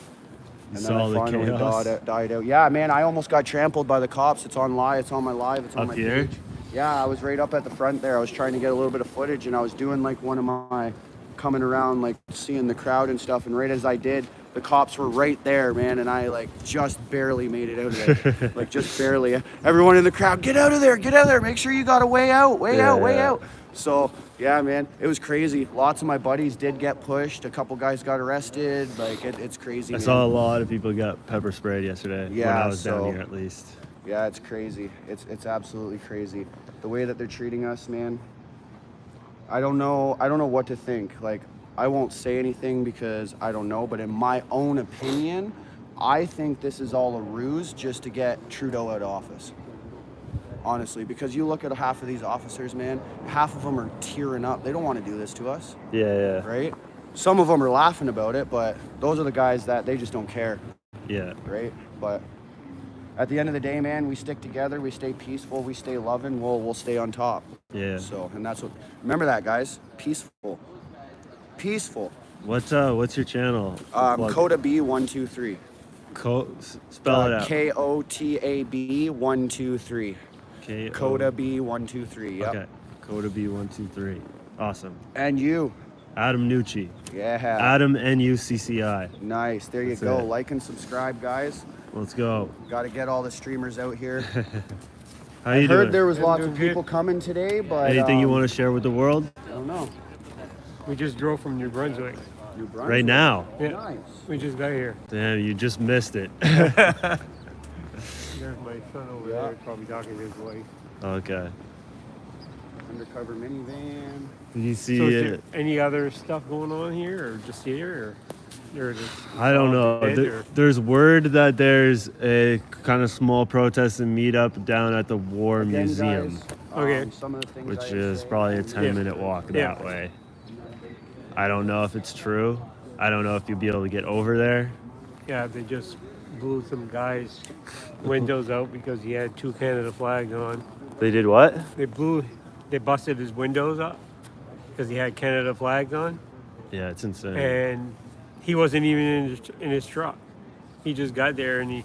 And then I finally died out. Yeah, man, I almost got trampled by the cops. It's on live. It's on my live. It's on my page. Yeah, I was right up at the front there. I was trying to get a little bit of footage, and I was doing like one of my coming around, like seeing the crowd and stuff. And right as I did, The cops were right there, man, and I like just barely made it out of there. Like just barely. Everyone in the crowd, get out of there, get out of there. Make sure you got a way out, way out. So yeah, man, it was crazy. Lots of my buddies did get pushed. A couple guys got arrested. Like it's crazy. I man. saw a lot of people got pepper sprayed yesterday. Yeah, when I was down here at least. Yeah, it's crazy. It's absolutely crazy. The way that they're treating us, man. I don't know what to think. Like, I won't say anything because I don't know, but in my own opinion, I think this is all a ruse just to get Trudeau out of office. Honestly, because you look at half of these officers, man, half of them are tearing up. They don't want to do this to us. Yeah. Right? Some of them are laughing about it, but those are the guys that they just don't care. Yeah. Right? But at the end of the day, man, we stick together, we stay peaceful, we stay loving, we'll stay on top. Yeah. So, and that's what, remember that, guys. Peaceful. What's your channel? Coda B123. Spell it out. KOTAB 123. Coda B123. Yep. Okay. Coda B123. Awesome. And you. Adam Nucci. Yeah. Adam NUCCI. Nice. There you go. Like and subscribe, guys. Let's go. Got to get all the streamers out here. How you I heard doing? there was lots of people coming today, but anything you want to share with the world? I don't know. We just drove from New Brunswick. Right now? Yeah. Nice. We just got here. Damn, you just missed it. There's my son over there, probably talking to his wife. Okay. Undercover minivan. Did you see So is it? there any other stuff going on here, or just here, or just I don't know. There's word that there's a kind of small protest and meetup down at the War Museum. Okay. Some of the things Which is probably a 10-minute walk that way. I don't know if it's true. I don't know if you'll be able to get over there. Yeah, they just blew some guy's windows out because he had 2 Canada flags on. They did what? They busted his windows up because he had Canada flags on. Yeah, it's insane. And he wasn't even in his truck. He just got there and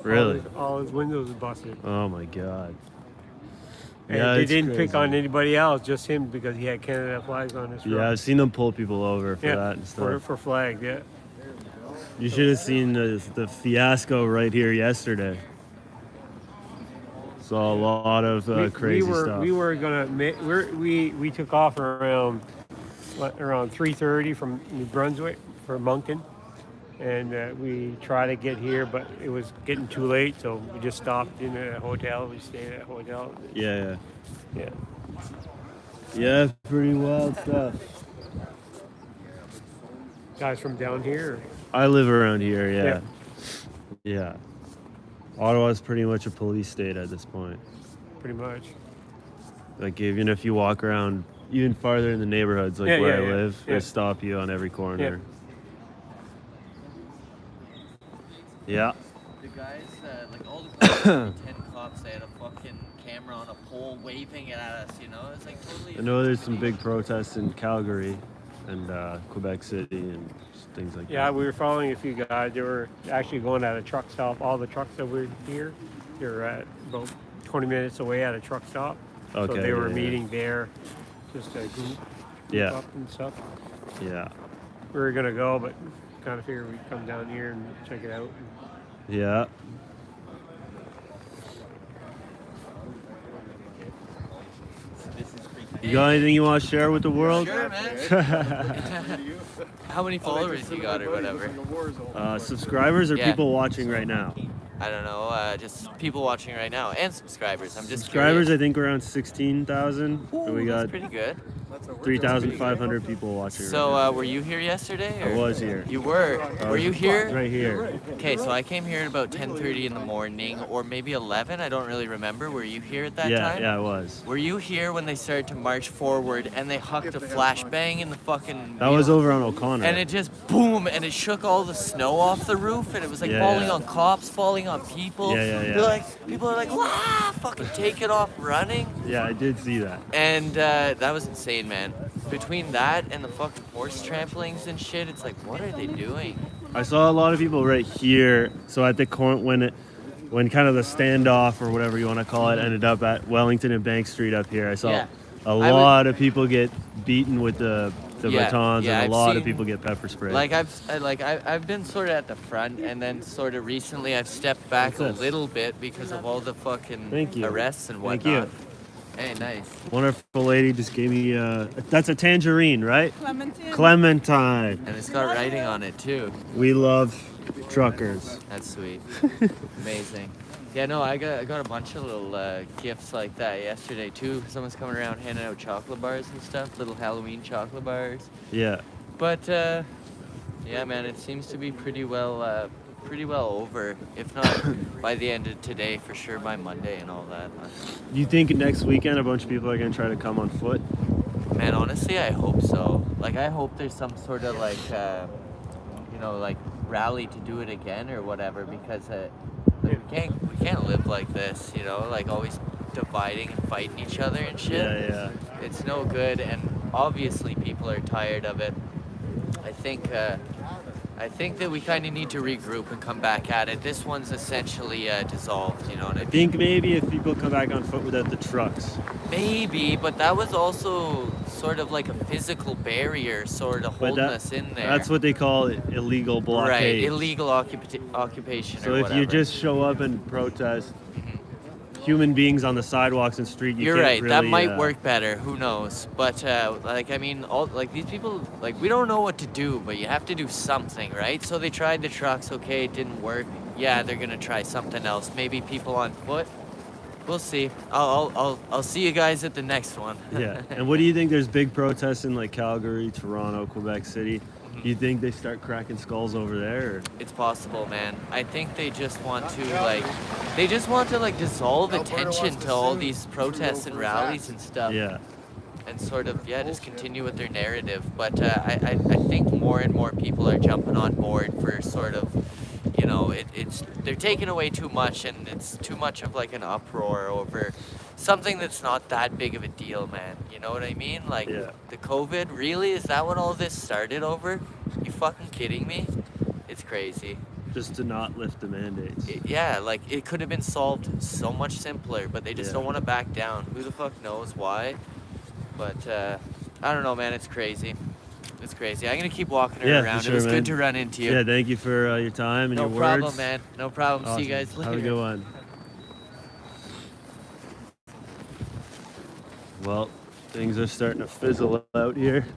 Really? all his windows were busted. Oh my God. And Yeah, they it's didn't pick crazy. on anybody else, just him because he had Canada flags on his truck. Yeah, I've seen them pull people over for that and stuff. For flags, yeah. You should have seen the fiasco right here yesterday. Saw a lot of crazy stuff. We were gonna we took off around 3:30 from New Brunswick for Moncton, and we tried to get here, but it was getting too late, so we just stopped in a hotel. We stayed at a hotel. Yeah. Yeah. Yeah, pretty wild stuff. Guys from down here. I live around here, yeah. Ottawa's pretty much a police state at this point. Pretty much. Like even if you walk around even farther in the neighborhoods, like where I live, they stop you on every corner. Yeah. The guys, like all the cops, 10 cops, they had a fucking camera on a pole waving it at us, you know? It's like totally... I know there's some big protests in Calgary and Quebec City and things like that. Yeah, we were following a few guys. They were actually going at a truck stop. All the trucks that were here, they're at about 20 minutes away at a truck stop. Okay, So they were yeah. meeting there, just a group Yeah. up and stuff. Yeah. We were gonna go, but kind of figured we'd come down here and check it out. Yeah. You got anything you want to share with the world? Sure, man. How many followers you got or whatever? Subscribers or Yeah. people watching right now? I don't know, just people watching right now and subscribers. I'm just Subscribers, curious. I think around 16,000. Ooh, We got that's pretty good. 3,500 people watching. So, right now. were you here yesterday? I was here. You were? Were you here? Right here. Okay, so I came here at about 10:30 in the morning, or maybe 11. I don't really remember. Were you here at that time? Yeah, I was. Were you here when they started to march forward and they hucked a flashbang in the fucking... That was over on O'Connor. And it just boom, and it shook all the snow off the roof, and it was like Yeah, falling yeah. on cops, falling on people. Yeah. They're like, people are like, "Wah!" Fucking take it off running. Yeah, I did see that. And that was insane, man. Between that and the fucking horse tramplings and shit, it's like, what are they doing? I saw a lot of people right here. So at the corner, when kind of the standoff or whatever you want to call it ended up at Wellington and Bank Street up here, I saw Yeah. a lot of people get beaten with the the Yeah, batons, yeah, and I've a lot of seen- people get pepper sprayed. Like I've been sort of at the front, and then sort of recently I've stepped back a What's this? little bit because of all the fucking Thank you. arrests and Thank whatnot. you. Hey, nice. Wonderful lady just gave me that's a tangerine, right? Clementine. Clementine. And it's got writing on it too. We love truckers. That's sweet. Amazing. Yeah, no, I got a bunch of little gifts like that yesterday too. Someone's coming around handing out chocolate bars and stuff, little Halloween chocolate bars. Yeah. But yeah, man, it seems to be pretty well over. If not by the end of today, for sure by Monday and all that. You think next weekend a bunch of people are gonna try to come on foot? Man, honestly, I hope so. Like, I hope there's some sort of like, you know, like rally to do it again or whatever, because like, we can't live like this, you know, like always dividing and fighting each other and shit. Yeah. It's no good, and obviously people are tired of it. I think that we kind of need to regroup and come back at it. This one's essentially dissolved, you know what I I mean? think maybe if people come back on foot without the trucks. Maybe, but that was also sort of like a physical barrier sort of But holding us in there. That's what they call illegal blockade. Right, illegal occupation So or if whatever. you just show up and protest human beings on the sidewalks and street, You're can't right. really, That might work better. Who knows? But like, I mean, all like these people, like we don't know what to do, but you have to do something, right? So they tried the trucks. Okay, it didn't work. Yeah, they're gonna try something else. Maybe people on foot. We'll see. I'll see you guys at the next one. Yeah. And what do you think? There's big protests in like Calgary, Toronto, Quebec City. Do you think they start cracking skulls over there? Or? It's possible, man. I think they just want to like dissolve attention to all these protests and rallies and stuff. Yeah. And sort of just continue with their narrative. But I think more and more people are jumping on board for sort of, you know, they're taking away too much, and it's too much of like an uproar over something that's not that big of a deal, man. You know what I mean? Like the COVID, really? Is that what all this started over? You fucking kidding me? It's crazy. Just to not lift the mandates. Yeah, like it could have been solved so much simpler, but they just don't want to back down. Who the fuck knows why? But I don't know, man. It's crazy. It's crazy. I'm gonna keep walking her around. Sure, it was man. good to run into you. Yeah, thank you for your time and No your problem, words. man. No problem. See you guys later. Have a good one. Well, things are starting to fizzle out here.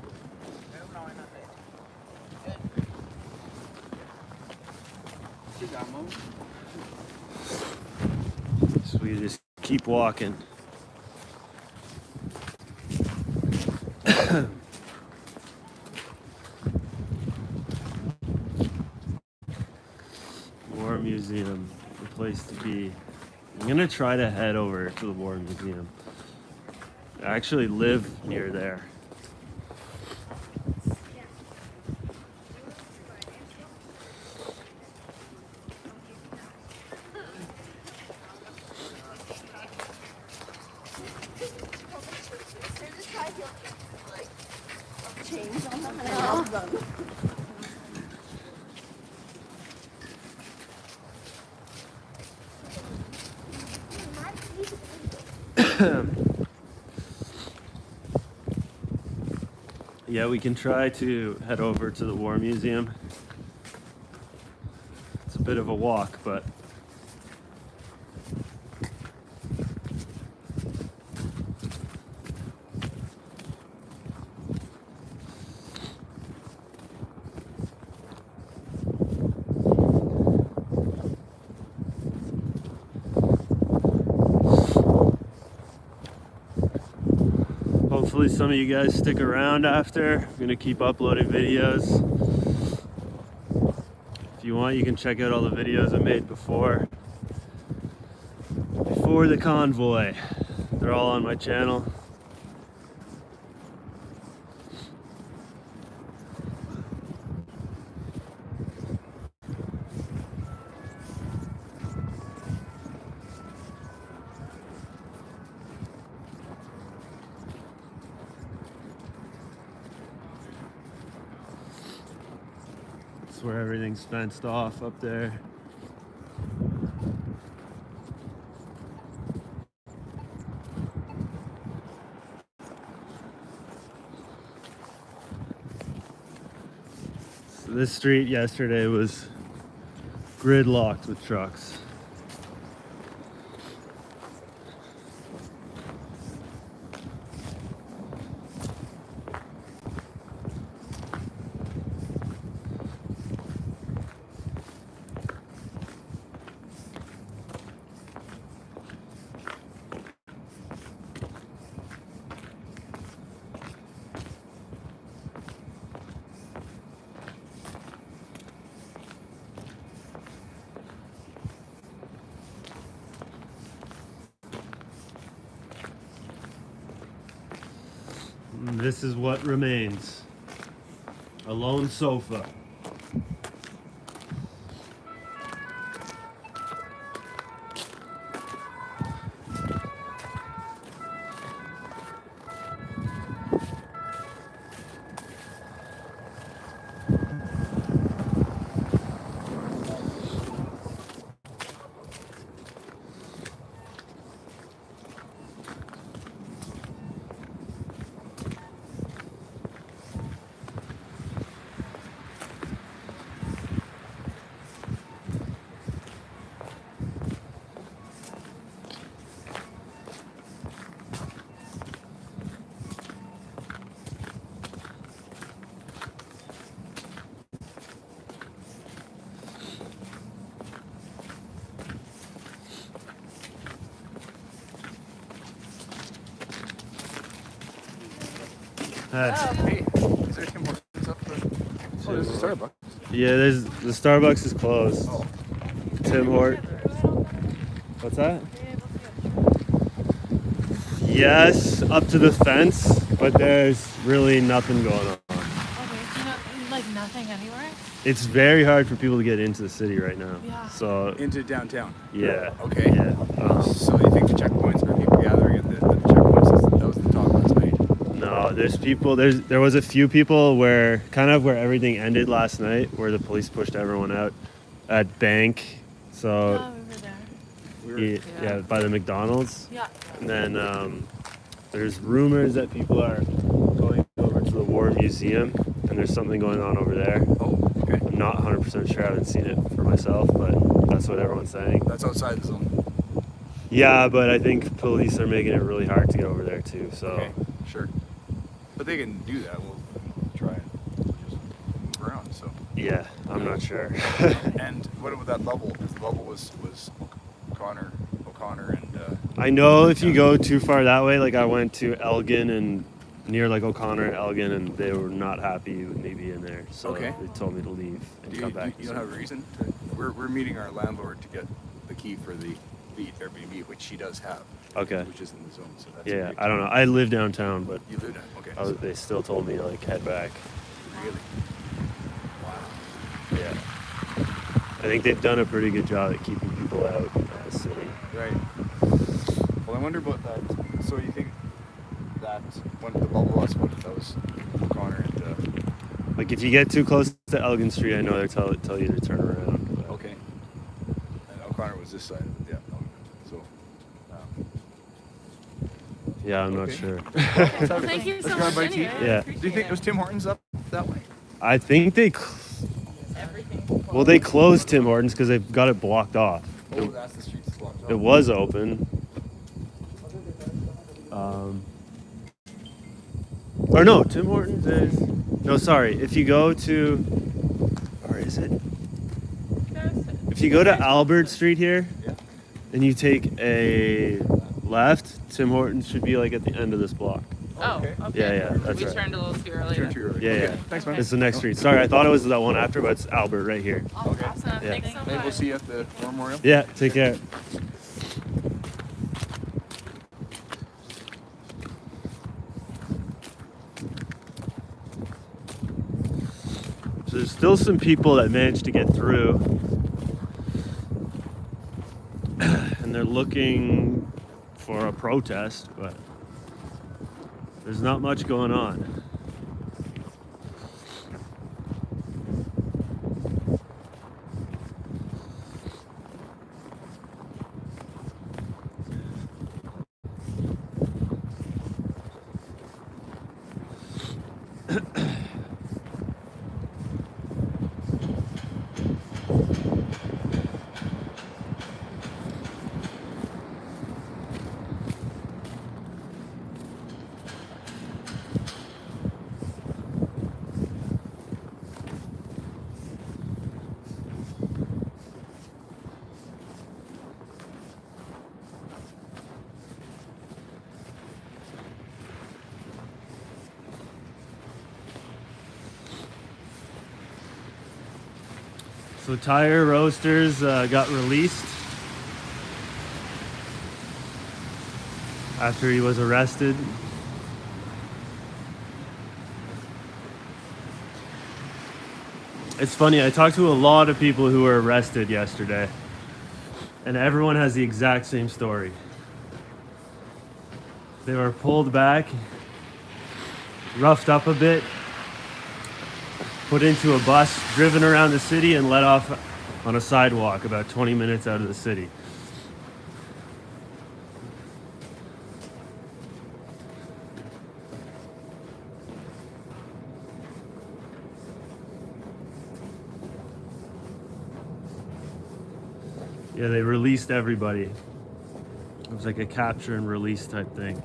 So we just keep walking. War Museum, the place to be. I'm gonna try to head over to the War Museum. I actually live near there. Yeah, we can try to head over to the War Museum. It's a bit of a walk, but hopefully some of you guys stick around after. I'm gonna keep uploading videos. If you want, you can check out all the videos I made before the convoy. They're all on my channel. That's where everything's fenced off up there. This street yesterday was gridlocked with trucks. And this is what remains. A lone sofa. Hey, is there Tim Hortons up there? Oh, there's a Starbucks. Yeah, the Starbucks is closed. Oh. Tim Hort. What's that? Yes, up to the fence, but there's really nothing going on. Okay, so like nothing anywhere? It's very hard for people to get into the city right now. Yeah. So Into downtown. yeah. Okay. Yeah. So you think the checkpoints are people gathering at the checkpoints? That was the talk last night. No, there's people. There was a few people where everything ended last night, where the police pushed everyone out at Bank. So Yeah, we were there. yeah, by the McDonald's. Yeah. And then there's rumors that people are going over to the War Museum, and there's something going on over there. Oh, okay. I'm not 100% sure. I haven't seen it for myself, but that's what everyone's saying. That's outside the zone. Yeah, but I think police are making it really hard to get over there too. So. Okay, sure. But they can do that. We'll try and just move around. So. Yeah, I'm not sure. And what about that bubble? Because the bubble was O'Connor and. I know if you go too far that way, like I went to Elgin and near like O'Connor and Elgin, and they were not happy with me being there. So Okay. they told me to leave and come back. You don't have a reason? We're meeting our landlord to get the key for the Airbnb, which she does have. Okay. Which is in the zone. So that's Yeah, I don't know. I live downtown, but You live down- okay. they still told me to like head back. Really? Yeah. I think they've done a pretty good job at keeping people out of the city. Right. Well, I wonder about that. So you think that when the bubble was, what that was O'Connor and. Like if you get too close to Elgin Street, I know they tell you to turn around. But Okay. And O'Connor was this side. Yeah. So. yeah, I'm not Okay. sure. Thank you so Let's grab much my tea. anyway. Yeah. Do you think it was Tim Hortons up that way? I think they closed Tim Hortons because they've got it blocked off. Oh, that's the street's blocked off. It was open. Or no, Tim Hortons is. No, sorry. If you go to. Or is it? If you go to Albert Street here and you take a left, Tim Hortons should be like at the end of this block. Oh, okay. Yeah, that's we right. turned a little too early. Turned too early. Yeah, Okay. yeah. Thanks, man. It's the next street. Sorry, I thought it was that one after, but it's Albert right here. Okay. Awesome. Yeah. Thanks so Maybe much. we'll see you at the War Memorial. Yeah, take care. So there's still some people that managed to get through, and they're looking for a protest, but there's not much going on. So Tire Roasters got released after he was arrested. It's funny, I talked to a lot of people who were arrested yesterday, and everyone has the exact same story. They were pulled back, roughed up a bit, put into a bus, driven around the city, and let off on a sidewalk about 20 minutes out of the city. Yeah, they released everybody. It was like a capture and release type thing.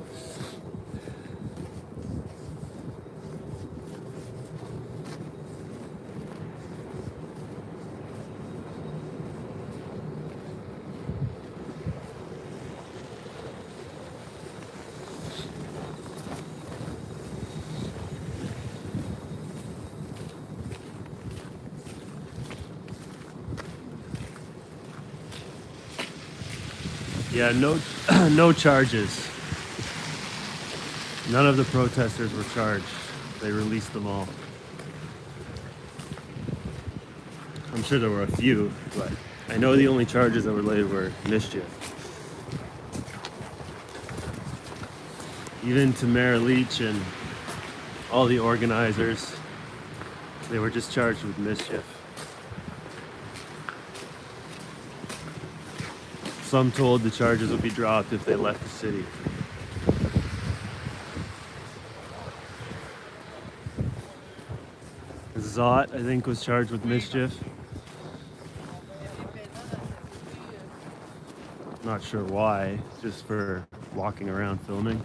Yeah, no charges. None of the protesters were charged. They released them all. I'm sure there were a few, but I know the only charges that were laid were mischief. Even to Mayor Leach and all the organizers, they were just charged with mischief. Some told the charges would be dropped if they left the city. Zot, I think, was charged with mischief. Not sure why, just for walking around filming.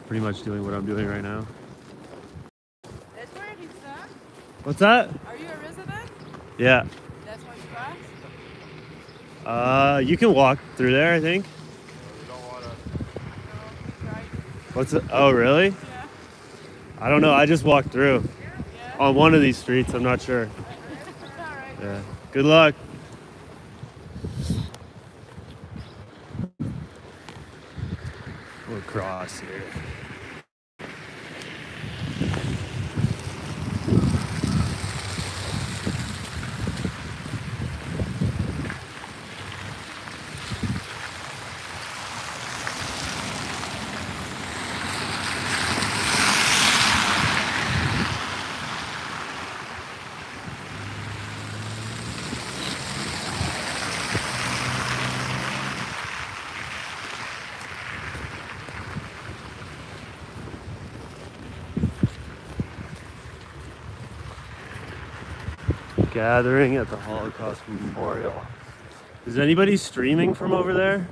Pretty much doing what I'm doing right now. That's where he's from? What's that? Are you a resident? Yeah. That's why you crossed? You can walk through there, I think. What's it? Oh, really? Yeah. I don't know. I just walked through. Yeah. On one of these streets. I'm not sure. Alright. Yeah. Good luck. We'll cross here. Gathering at the Holocaust Memorial. Is anybody streaming from over there?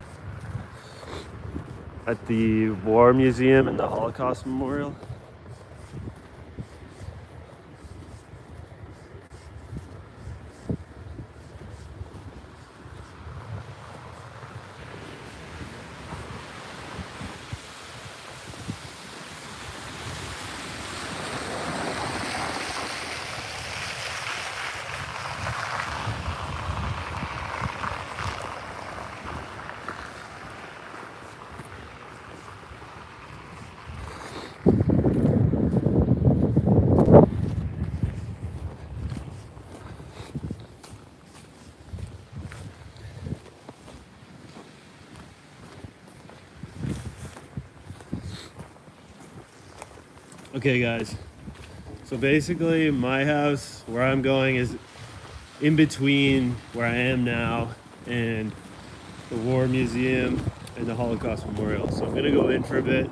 At the War Museum and the Holocaust Memorial? Okay guys, so basically my house, where I'm going, is in between where I am now and the War Museum and the Holocaust Memorial. So I'm gonna go in for a bit,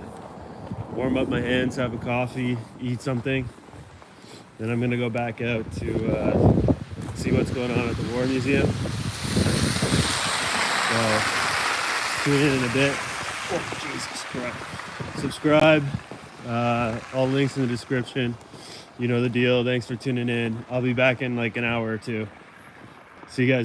warm up my hands, have a coffee, eat something. Then I'm gonna go back out to see what's going on at the War Museum. So tune in a bit. Oh, Jesus Christ. Subscribe. All links in the description. You know the deal. Thanks for tuning in. I'll be back in like an hour or two. See you guys.